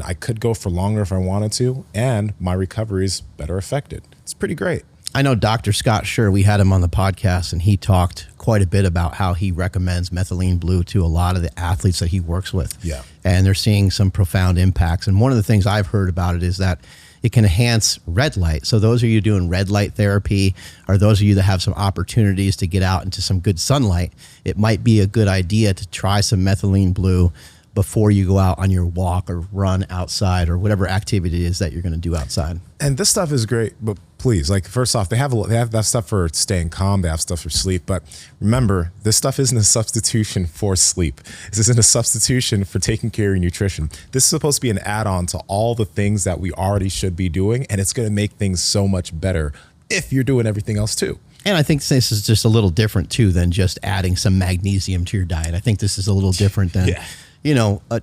I could go for longer if I wanted to, and my recovery is better affected. It's pretty great. I know Dr. Scott Schur, we had him on the podcast, and he talked quite a bit about how he recommends Methylene Blue to a lot of the athletes that he works with. Yeah. And they're seeing some profound impacts. And one of the things I've heard about it is that it can enhance red light. So those of you doing red light therapy, or those of you that have some opportunities to get out into some good sunlight, it might be a good idea to try some Methylene Blue before you go out on your walk or run outside or whatever activity it is that you're going to do outside. And this stuff is great, but please, first off, they have that stuff for staying calm. They have stuff for sleep. But remember, this stuff isn't a substitution for sleep. This isn't a substitution for taking care of your nutrition. This is supposed to be an add-on to all the things that we already should be doing, and it's going to make things so much better if you're doing everything else too. And I think this is just a little different too than just adding some magnesium to your diet. I think this is a little different than,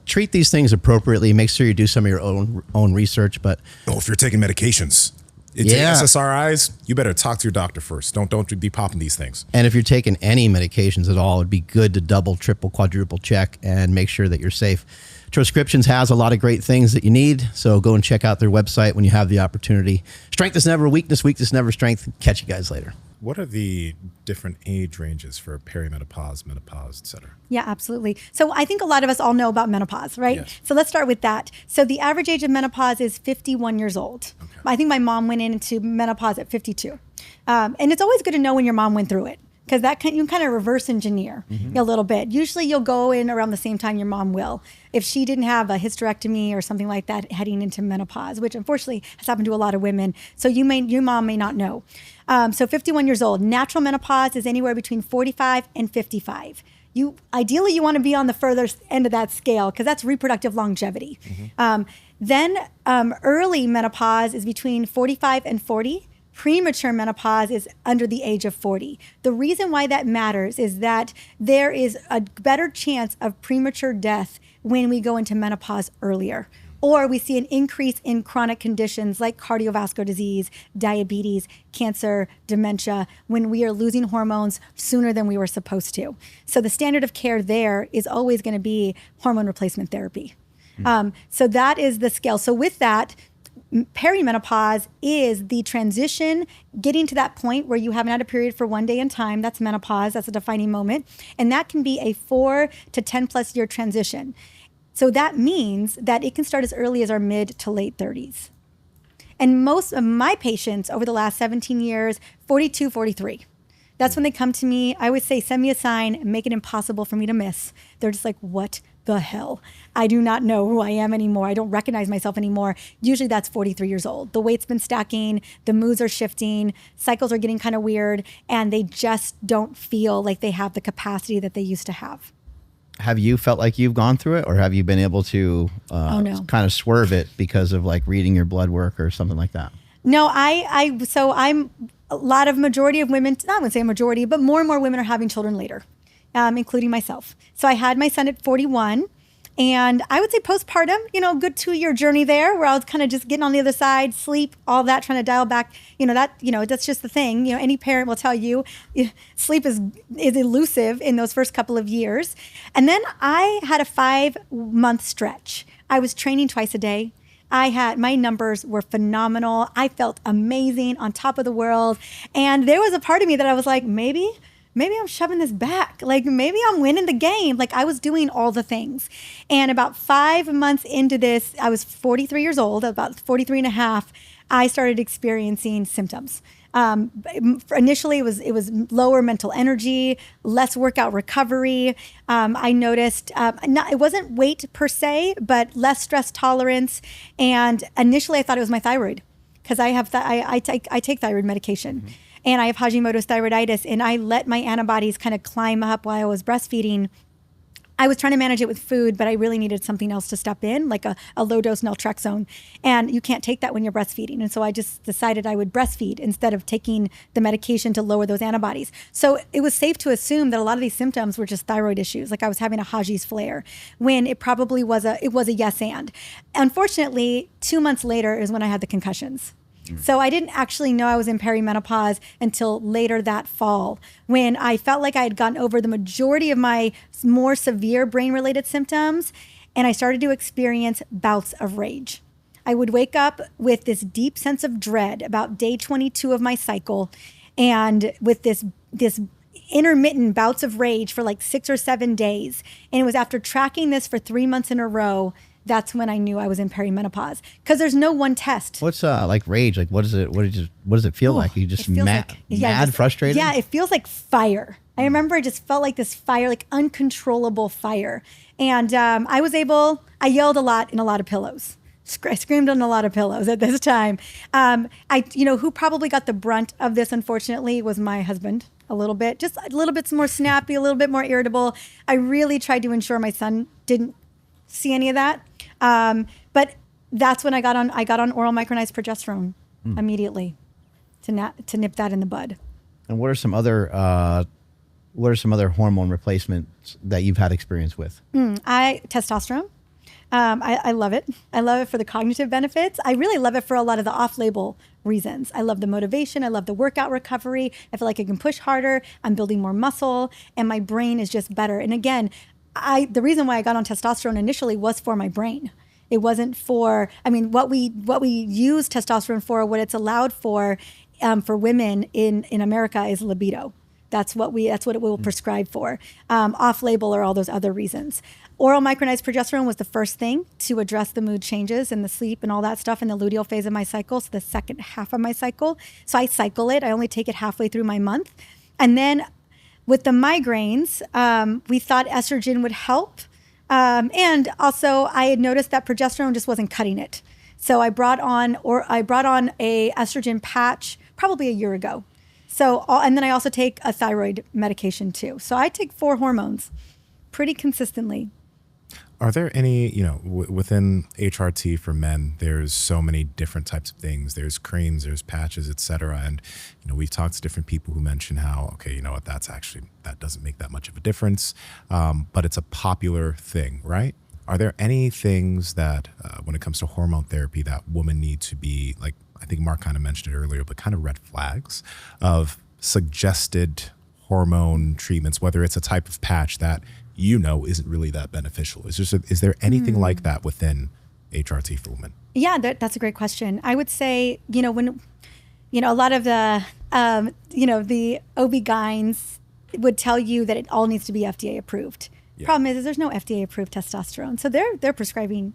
treat these things appropriately. Make sure you do some of your own research. But if you're taking medications, SSRIs, you better talk to your doctor first. Don't be popping these things. And if you're taking any medications at all, it'd be good to double, triple, quadruple check and make sure that you're safe. Transcriptions has a lot of great things that you need, so go and check out their website when you have the opportunity. Strength is never weakness, weakness never strength. Catch you guys later. What are the different age ranges for perimenopause, menopause, et cetera? Yeah, absolutely. So I think a lot of us all know about menopause, right? Yes. So let's start with that. So the average age of menopause is 51 years old. Okay. I think my mom went into menopause at 52. And it's always good to know when your mom went through it, because you can kind of reverse engineer a little bit. Usually you'll go in around the same time your mom will, if she didn't have a hysterectomy or something like that heading into menopause, which unfortunately has happened to a lot of women. So your mom may not know. So 51 years old. Natural menopause is anywhere between 45 and 55. Ideally you want to be on the further end of that scale, because that's reproductive longevity. Then early menopause is between 45 and 40. Premature menopause is under the age of 40. The reason why that matters is that there is a better chance of premature death when we go into menopause earlier. Or we see an increase in chronic conditions like cardiovascular disease, diabetes, cancer, dementia, when we are losing hormones sooner than we were supposed to. So the standard of care there is always going to be hormone replacement therapy. So that is the scale. So with that, perimenopause is the transition, getting to that point where you haven't had a period for one day in time. That's menopause. That's a defining moment. And that can be a 4 to 10 plus year transition. So that means that it can start as early as our mid to late 30s. And most of my patients over the last 17 years, 42, 43. That's when they come to me. I always say, send me a sign and make it impossible for me to miss. They're just like, what the hell? I do not know who I am anymore. I don't recognize myself anymore. Usually that's 43 years old. The weight's been stacking, the moods are shifting, cycles are getting kind of weird, and they just don't feel like they have the capacity that they used to have. Have you felt like you've gone through it, or have you been able to kind of swerve it because of like reading your blood work or something like that? No, so I'm a lot of majority of women, I wouldn't say a majority, but more and more women are having children later, including myself. So I had my son at 41, and I would say postpartum, good 2-year journey there where I was kind of just getting on the other side, sleep, all that, trying to dial back, that's just the thing. Any parent will tell you sleep is elusive in those first couple of years. And then I had a 5-month stretch. I was training twice a day. My numbers were phenomenal. I felt amazing, on top of the world. And there was a part of me that I was like, maybe I'm shoving this back. Like, maybe I'm winning the game. Like, I was doing all the things. And about 5 months into this, I was 43 years old, about 43 and a half, I started experiencing symptoms. Initially, it was lower mental energy, less workout recovery. I noticed it wasn't weight per se, but less stress tolerance. And initially, I thought it was my thyroid, because I take thyroid medication, and I have Hashimoto's thyroiditis. And I let my antibodies kind of climb up while I was breastfeeding. I was trying to manage it with food, but I really needed something else to step in, like a low-dose naltrexone. And you can't take that when you're breastfeeding. And so I just decided I would breastfeed instead of taking the medication to lower those antibodies. So it was safe to assume that a lot of these symptoms were just thyroid issues, like I was having a Haji's flare, when it probably was a yes and. Unfortunately, 2 months later is when I had the concussions. So I didn't actually know I was in perimenopause until later that fall, when I felt like I had gotten over the majority of my more severe brain-related symptoms, and I started to experience bouts of rage. I would wake up with this deep sense of dread about day 22 of my cycle, and with this intermittent bouts of rage for like 6 or 7 days. And it was after tracking this for 3 months in a row, that's when I knew I was in perimenopause, because there's no one test. What's like rage? Like, what does it feel like? You just mad, frustrated? Yeah, it feels like fire. I remember I just felt like this fire, like uncontrollable fire. And I yelled a lot in a lot of pillows. I screamed on a lot of pillows at this time. Who probably got the brunt of this, unfortunately, was my husband. A little bit more snappy, a little bit more irritable. I really tried to ensure my son didn't see any of that. But that's when I got on oral micronized progesterone immediately to nip that in the bud. And what are some other hormone replacements that you've had experience with? Testosterone. I love it. I love it for the cognitive benefits. I really love it for a lot of the off-label reasons. I love the motivation. I love the workout recovery. I feel like I can push harder. I'm building more muscle, and my brain is just better. And again, the reason why I got on testosterone initially was for my brain. It wasn't for, I mean, what we use testosterone for, what it's allowed for women in America is libido. That's what it will prescribe for. Off-label are all those other reasons. Oral micronized progesterone was the first thing to address the mood changes and the sleep and all that stuff in the luteal phase of my cycle, so the second half of my cycle. So I cycle it. I only take it halfway through my month. And then with the migraines, we thought estrogen would help. And also I had noticed that progesterone just wasn't cutting it. So I brought on a estrogen patch probably a year ago. So, and then I also take a thyroid medication too. So I take 4 hormones pretty consistently. Are there any, within HRT for men, there's so many different types of things. There's creams, there's patches, et cetera. And, we've talked to different people who mention how, okay, you know what, that doesn't make that much of a difference. But it's a popular thing, right? Are there any things that, when it comes to hormone therapy, that women need to be, like, I think Mark kind of mentioned it earlier, but kind of red flags of suggested hormone treatments, whether it's a type of patch that isn't really that beneficial? Is there anything like that within HRT for women? Yeah, that's a great question. I would say, when, a lot of the, the OB-GYNs would tell you that it all needs to be FDA approved. Yeah. Problem is there's no FDA approved testosterone. So they're prescribing,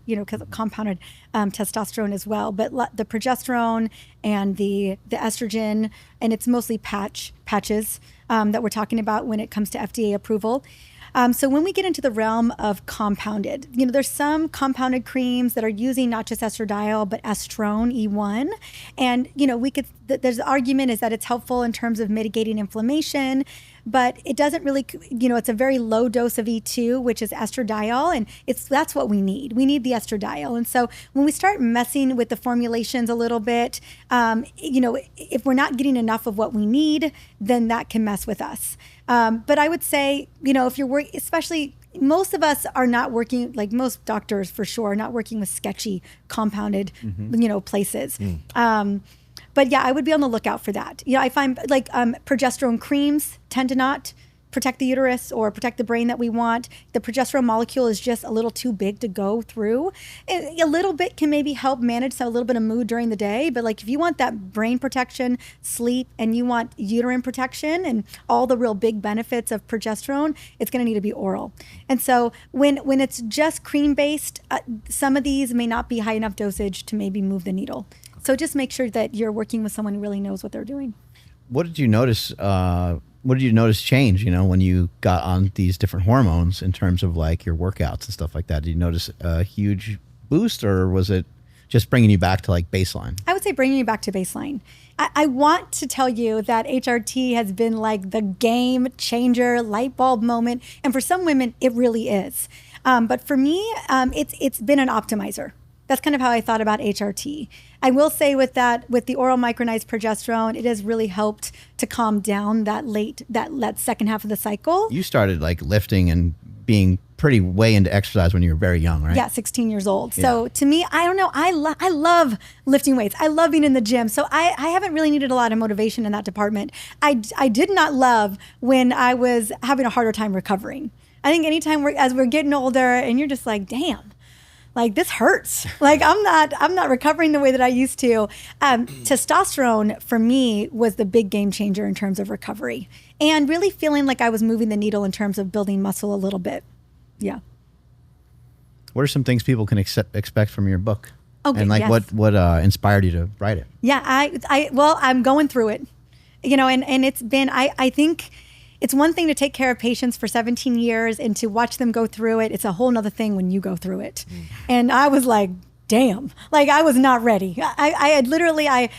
compounded testosterone as well. But the progesterone and the estrogen, and it's mostly patches that we're talking about when it comes to FDA approval. So when we get into the realm of compounded, there's some compounded creams that are using not just estradiol, but estrone E1. And, there's the argument is that it's helpful in terms of mitigating inflammation, but it doesn't really, it's a very low dose of E2, which is estradiol, and that's what we need. We need the estradiol. And so when we start messing with the formulations a little bit, if we're not getting enough of what we need, then that can mess with us. But I would say, if you're working, especially most of us are not working, like most doctors for sure, are not working with sketchy compounded, places. But yeah, I would be on the lookout for that. I find like progesterone creams tend to not protect the uterus or protect the brain that we want. The progesterone molecule is just a little too big to go through. A little bit can maybe help manage a little bit of mood during the day, but like if you want that brain protection, sleep, and you want uterine protection and all the real big benefits of progesterone, it's going to need to be oral. And so when it's just cream-based, some of these may not be high enough dosage to maybe move the needle. So just make sure that you're working with someone who really knows what they're doing. What did you notice? What did you notice change? When you got on these different hormones in terms of like your workouts and stuff like that. Did you notice a huge boost, or was it just bringing you back to like baseline? I would say bringing you back to baseline. I want to tell you that HRT has been like the game changer, light bulb moment, and for some women it really is. But for me, it's been an optimizer. That's kind of how I thought about HRT. I will say with the oral micronized progesterone, it has really helped to calm down that second half of the cycle. You started like lifting and being pretty way into exercise when you were very young, right? Yeah, 16 years old. Yeah. So to me, I don't know, I love lifting weights. I love being in the gym. So I haven't really needed a lot of motivation in that department. I did not love when I was having a harder time recovering. I think anytime as we're getting older and you're just like, damn, like this hurts. Like I'm not recovering the way that I used to. Testosterone for me was the big game changer in terms of recovery and really feeling like I was moving the needle in terms of building muscle a little bit. Yeah. What are some things people can expect from your book? Okay, and like yes. what inspired you to write it? Yeah, I'm going through it, and it's been, I think it's one thing to take care of patients for 17 years and to watch them go through it. It's a whole nother thing when you go through it. And I was like, damn, like I was not ready. I had literally, I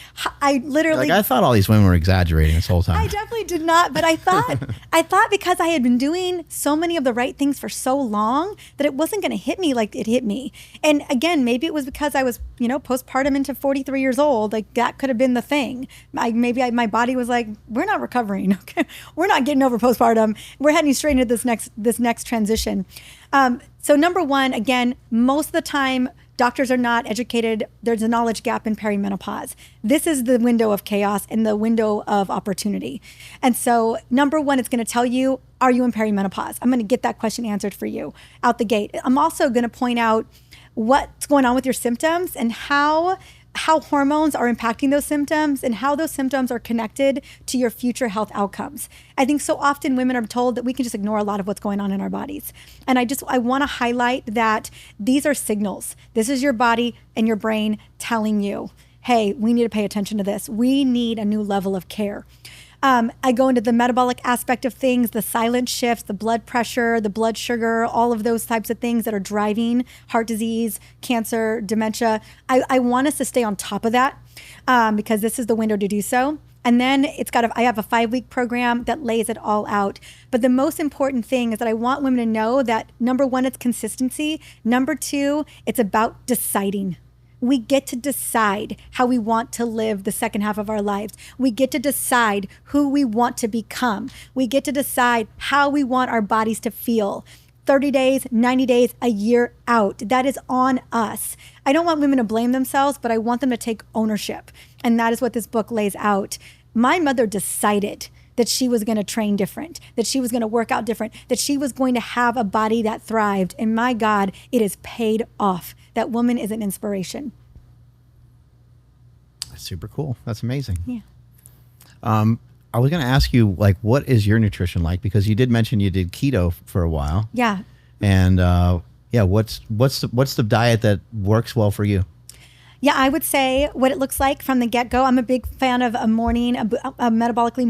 literally. Like I thought all these women were exaggerating this whole time. I definitely did not, but I thought because I had been doing so many of the right things for so long that it wasn't going to hit me like it hit me. And again, maybe it was because I was, postpartum into 43 years old. Like that could have been the thing. My body was like, we're not recovering. Okay, we're not getting over postpartum. We're heading straight into this next transition. So number one, again, most of the time, doctors are not educated. There's a knowledge gap in perimenopause. This is the window of chaos and the window of opportunity. And so number one, it's going to tell you, are you in perimenopause? I'm going to get that question answered for you out the gate. I'm also going to point out what's going on with your symptoms and how hormones are impacting those symptoms and how those symptoms are connected to your future health outcomes. I think so often women are told that we can just ignore a lot of what's going on in our bodies. And I want to highlight that these are signals. This is your body and your brain telling you, hey, we need to pay attention to this. We need a new level of care. I go into the metabolic aspect of things, the silent shifts, the blood pressure, the blood sugar, all of those types of things that are driving heart disease, cancer, dementia. I want us to stay on top of that because this is the window to do so. And then I have a 5-week program that lays it all out. But the most important thing is that I want women to know that number one, it's consistency. Number two, it's about deciding. We get to decide how we want to live the second half of our lives. We get to decide who we want to become. We get to decide how we want our bodies to feel. 30 days, 90 days, a year out. That is on us. I don't want women to blame themselves, but I want them to take ownership. And that is what this book lays out. My mother decided that she was going to train different, that she was going to work out different, that she was going to have a body that thrived. And my God, it is paid off. That woman is an inspiration. That's super cool. That's amazing. Yeah. I was going to ask you, like, what is your nutrition like? Because you did mention you did keto for a while. Yeah. And what's the diet that works well for you? Yeah, I would say what it looks like from the get-go. I'm a big fan of a metabolically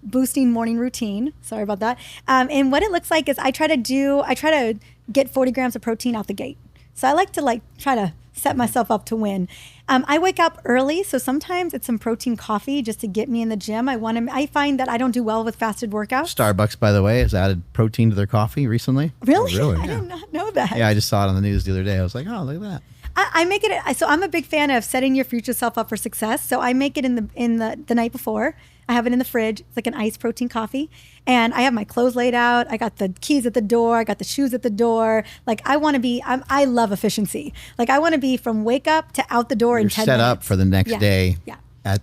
boosting morning routine. Sorry about that. And what it looks like is I try to get 40 grams of protein out the gate. So I like to try to set myself up to win. I wake up early, so sometimes it's some protein coffee just to get me in the gym. I find that I don't do well with fasted workouts. Starbucks, by the way, has added protein to their coffee recently. Really? Really? I did not know that. Yeah, I just saw it on the news the other day. I was like, oh, look at that. I make it. So I'm a big fan of setting your future self up for success. So I make it in the night before. I have it in the fridge. It's like an iced protein coffee. And I have my clothes laid out. I got the keys at the door. I got the shoes at the door. Like I want to be, I love efficiency. Like I want to be from wake up to out the door in 10 minutes. You're set up for the next day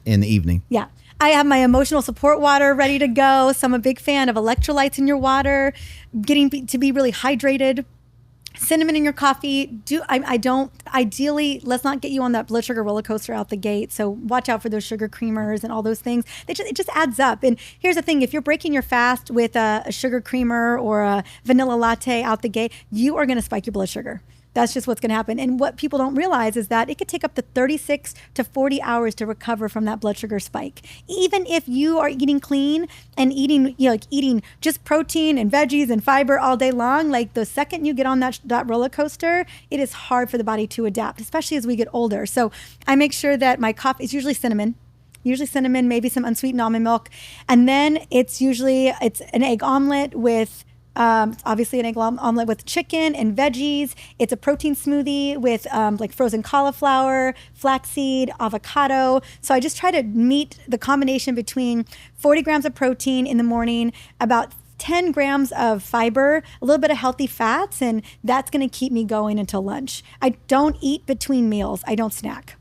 in the evening. Yeah. I have my emotional support water ready to go. So I'm a big fan of electrolytes in your water, getting to be really hydrated. Cinnamon in your coffee. Ideally, let's not get you on that blood sugar roller coaster out the gate. So watch out for those sugar creamers and all those things. It just adds up. And here's the thing. If you're breaking your fast with a sugar creamer or a vanilla latte out the gate, you are going to spike your blood sugar. That's just what's going to happen. And what people don't realize is that it could take up to 36 to 40 hours to recover from that blood sugar spike. Even if you are eating clean and eating just protein and veggies and fiber all day long, like the second you get on that roller coaster, it is hard for the body to adapt, especially as we get older. So I make sure that my coffee is usually cinnamon, maybe some unsweetened almond milk. And then it's an egg omelet with obviously an egg omelet with chicken and veggies. It's a protein smoothie with frozen cauliflower, flaxseed, avocado. So I just try to meet the combination between 40 grams of protein in the morning, about 10 grams of fiber, a little bit of healthy fats, and that's going to keep me going until lunch. I don't eat between meals. I don't snack.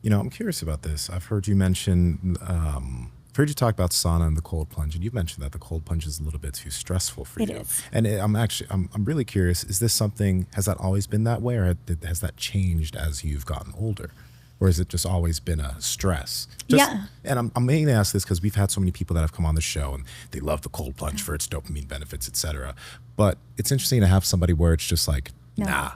I'm curious about this. I've heard you mention I've heard you talk about sauna and the cold plunge, and you've mentioned that the cold plunge is a little bit too stressful for you. It is. And I'm really curious, is this something, has that always been that way, or has that changed as you've gotten older? Or has it just always been a stress? Yeah. And I'm mainly ask this because we've had so many people that have come on the show and they love the cold plunge for its dopamine benefits, et cetera. But it's interesting to have somebody where it's just like, nah.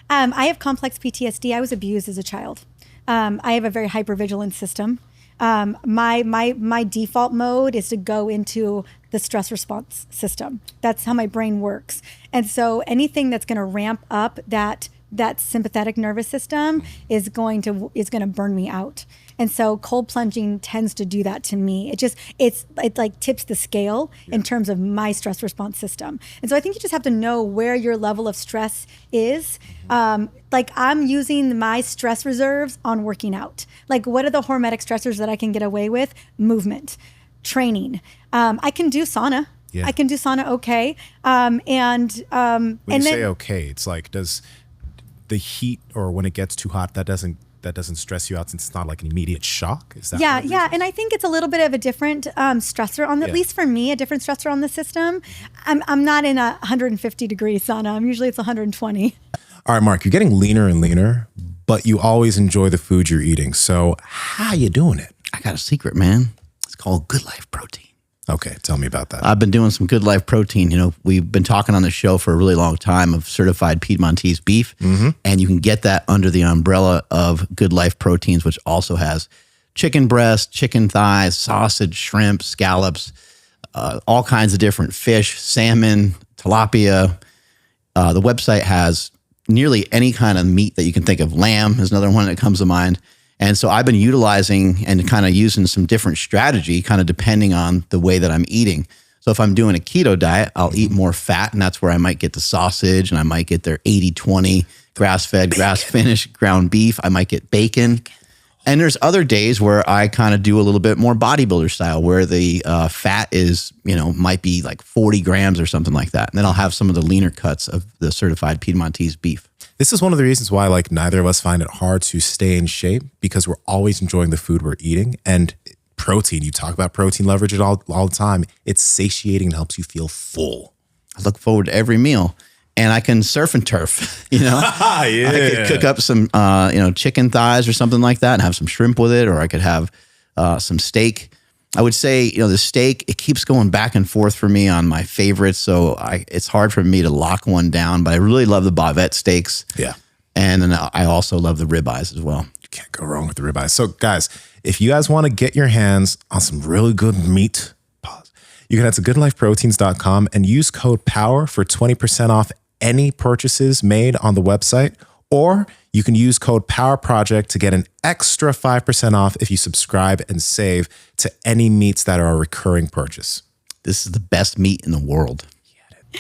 I have complex PTSD. I was abused as a child. I have a very hypervigilant system. My default mode is to go into the stress response system. That's how my brain works. And so anything that's going to ramp up that sympathetic nervous system is going to burn me out. And so cold plunging tends to do that to me. It like tips the scale in terms of my stress response system. And so I think you just have to know where your level of stress is. Like I'm using my stress reserves on working out. Like what are the hormetic stressors that I can get away with? Movement, training. I can do sauna. Yeah. I can do sauna okay. When you say okay, it's like, does the heat or when it gets too hot, that doesn't stress you out since it's not like an immediate shock? Is that yeah. And I think it's a little bit of a different stressor on at least for me, a different stressor on the system. I'm not in a 150-degree sauna. Usually it's 120. All right, Mark, you're getting leaner and leaner, but you always enjoy the food you're eating. So how you doing it? I got a secret, man. It's called Good Life Protein. Okay, tell me about that. I've been doing some Good Life Protein. You know, we've been talking on the show for a really long time of certified Piedmontese beef, and you can get that under the umbrella of Good Life Proteins, which also has chicken breast, chicken thighs, sausage, shrimp, scallops, all kinds of different fish, salmon, tilapia. The website has nearly any kind of meat that you can think of. Lamb is another one that comes to mind. And so I've been utilizing and kind of using some different strategy, kind of depending on the way that I'm eating. So if I'm doing a keto diet, I'll eat more fat, and that's where I might get the sausage, and I might get their 80-20 grass-fed, grass-finished ground beef. I might get bacon. And there's other days where I kind of do a little bit more bodybuilder style, where the fat is, might be like 40 grams or something like that. And then I'll have some of the leaner cuts of the certified Piedmontese beef. This is one of the reasons why neither of us find it hard to stay in shape, because we're always enjoying the food we're eating. And protein, you talk about protein, leverage it all the time. It's satiating and helps you feel full. I look forward to every meal. And I can surf and turf, I could cook up some, chicken thighs or something like that and have some shrimp with it, or I could have some steak. I would say, the steak, it keeps going back and forth for me on my favorites. So it's hard for me to lock one down, but I really love the bavette steaks. Yeah. And then I also love the ribeyes as well. You can't go wrong with the ribeyes. So guys, if you guys want to get your hands on some really good meat, you can head to goodlifeproteins.com and use code POWER for 20% off any purchases made on the website, or you can use code POWERPROJECT to get an extra 5% off if you subscribe and save to any meats that are a recurring purchase. This is the best meat in the world.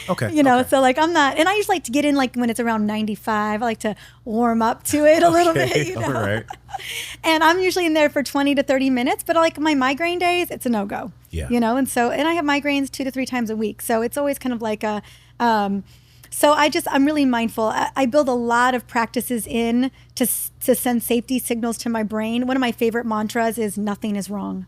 Okay. So like I'm not, and I usually like to get in like when it's around 95, I like to warm up to it a little bit, All right. And I'm usually in there for 20 to 30 minutes, but like my migraine days, it's a no-go. Yeah. And I have migraines 2 to 3 times a week. So it's always kind of like a, so I'm really mindful. I build a lot of practices in to send safety signals to my brain. One of my favorite mantras is nothing is wrong.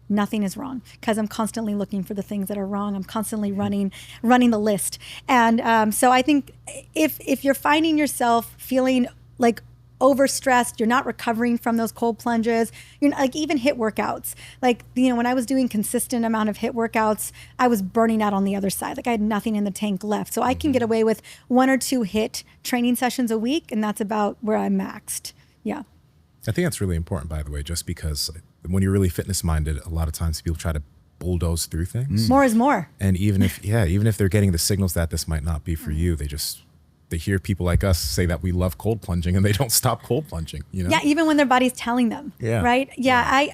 Nothing is wrong, because I'm constantly looking for the things that are wrong. I'm constantly running the list. And so I think if you're finding yourself feeling like overstressed, you're not recovering from those cold plunges, you're like even HIIT workouts. Like, when I was doing consistent amount of HIIT workouts, I was burning out on the other side. Like I had nothing in the tank left. So I can get away with 1 or 2 HIIT training sessions a week, and that's about where I'm maxed. Yeah. I think that's really important, by the way, just because when you're really fitness minded, a lot of times people try to bulldoze through things. More is more. And even if they're getting the signals that this might not be for you, they hear people like us say that we love cold plunging and they don't stop cold plunging, Yeah, even when their body's telling them. Yeah. Right? Yeah.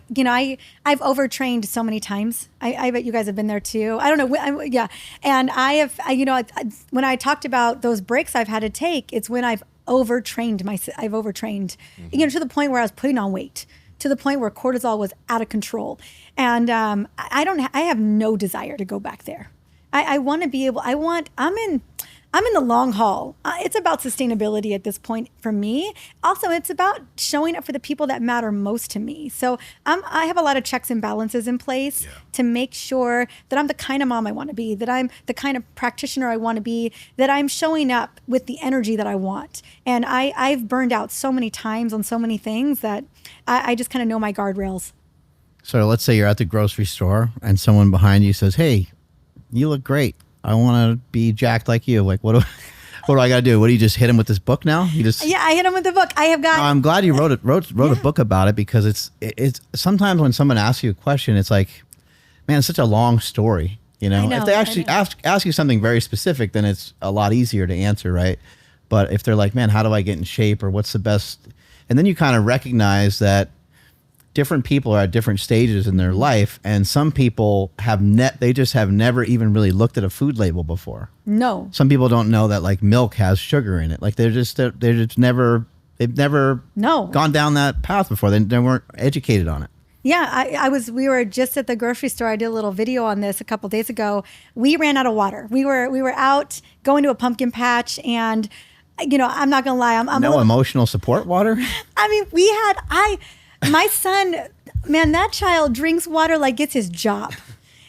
I've overtrained so many times. I bet you guys have been there too. I don't know. Yeah. And I have, when I talked about those breaks I've had to take, it's when I've overtrained, to the point where I was putting on weight, to the point where cortisol was out of control. And I have no desire to go back there. I want to be able, I'm in the long haul. It's about sustainability at this point for me. Also, it's about showing up for the people that matter most to me. So I have a lot of checks and balances in place to make sure that I'm the kind of mom I want to be, that I'm the kind of practitioner I want to be, that I'm showing up with the energy that I want. And I've burned out so many times on so many things that I just kind of know my guardrails. So let's say you're at the grocery store and someone behind you says, "Hey, you look great. I want to be jacked like you." Like, What do I got to do? What do you just hit him with this book now? You just Yeah, I hit him with the book. I have got. I'm glad you wrote a book about it, because it's sometimes when someone asks you a question, it's like, man, it's such a long story. You know, know, if they actually ask you something very specific, then it's a lot easier to answer, right? But if they're like, man, how do I get in shape, or what's the best? And then you kind of recognize that different people are at different stages in their life, and some people they just have never even really looked at a food label before. No. Some people don't know that like milk has sugar in it. Like they've never No. gone down that path before. They weren't educated on it. Yeah, we were just at the grocery store. I did a little video on this a couple days ago. We ran out of water. We were out going to a pumpkin patch, and I'm not gonna lie, I'm No emotional support water. I mean, my son, man, that child drinks water like it's his job.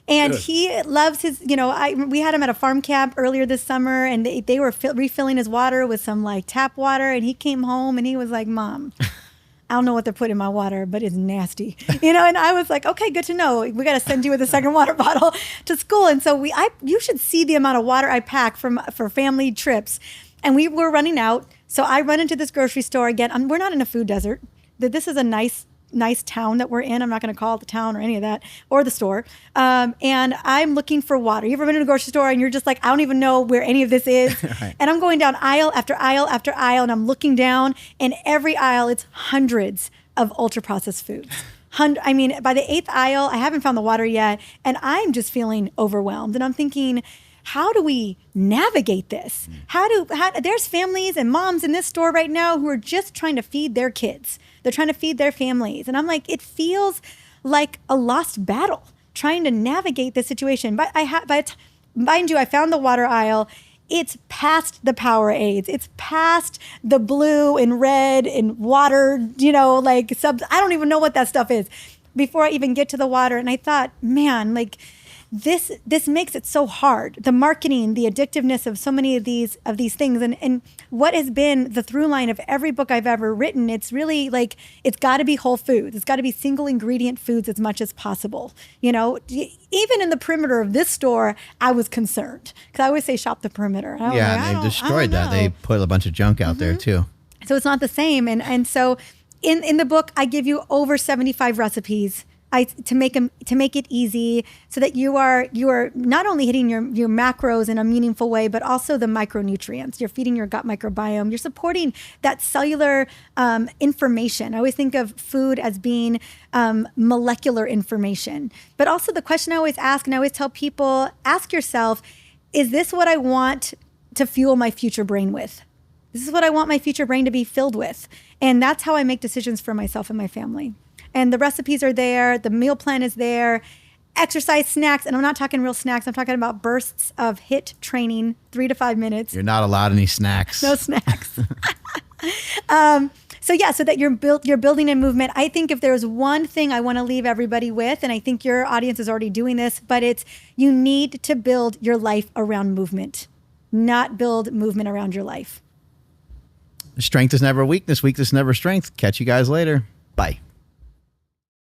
And he loves his, we had him at a farm camp earlier this summer, and they were refilling his water with some like tap water. And he came home and he was like, Mom, I don't know what they're putting in my water, but it's nasty. And I was like, okay, good to know. We got to send you with a second water bottle to school. And so you should see the amount of water I pack for family trips. And we were running out. So I run into this grocery store again. We're not in a food desert. This is a nice town that we're in. I'm not going to call it the town or any of that, or the store. And I'm looking for water. You ever been in a grocery store and you're just like, I don't even know where any of this is? Right. And I'm going down aisle after aisle after aisle, and I'm looking down, and every aisle, it's hundreds of ultra-processed foods. I mean, by the 8th aisle, I haven't found the water yet, and I'm just feeling overwhelmed. And I'm thinking, how do we navigate this? There's families and moms in this store right now who are just trying to feed their kids. They're trying to feed their families. And I'm like, it feels like a lost battle trying to navigate this situation. But mind you, I found the water aisle. It's past the Powerades. It's past the blue and red and water, subs. I don't even know what that stuff is before I even get to the water. And I thought, man, like, this makes it so hard. The marketing, the addictiveness of so many of these things, and what has been the through line of every book I've ever written. It's really like, it's got to be whole foods. It's got to be single ingredient foods as much as possible. Even in the perimeter of this store, I was concerned, because I always say shop the perimeter. Yeah, they destroyed that. They put a bunch of junk out there too. So it's not the same. And so in the book, I give you over 75 recipes to make it easy, so that you are not only hitting your macros in a meaningful way, but also the micronutrients. You're feeding your gut microbiome. You're supporting that cellular information. I always think of food as being molecular information. But also the question I always ask, and I always tell people, ask yourself, is this what I want to fuel my future brain with? This is what I want my future brain to be filled with. And that's how I make decisions for myself and my family. And the recipes are there. The meal plan is there. Exercise snacks. And I'm not talking real snacks. I'm talking about bursts of HIIT training, 3 to 5 minutes. You're not allowed any snacks. No snacks. So that you're building in movement. I think if there's one thing I want to leave everybody with, and I think your audience is already doing this, but it's, you need to build your life around movement, not build movement around your life. Strength is never weakness. Weakness is never strength. Catch you guys later. Bye.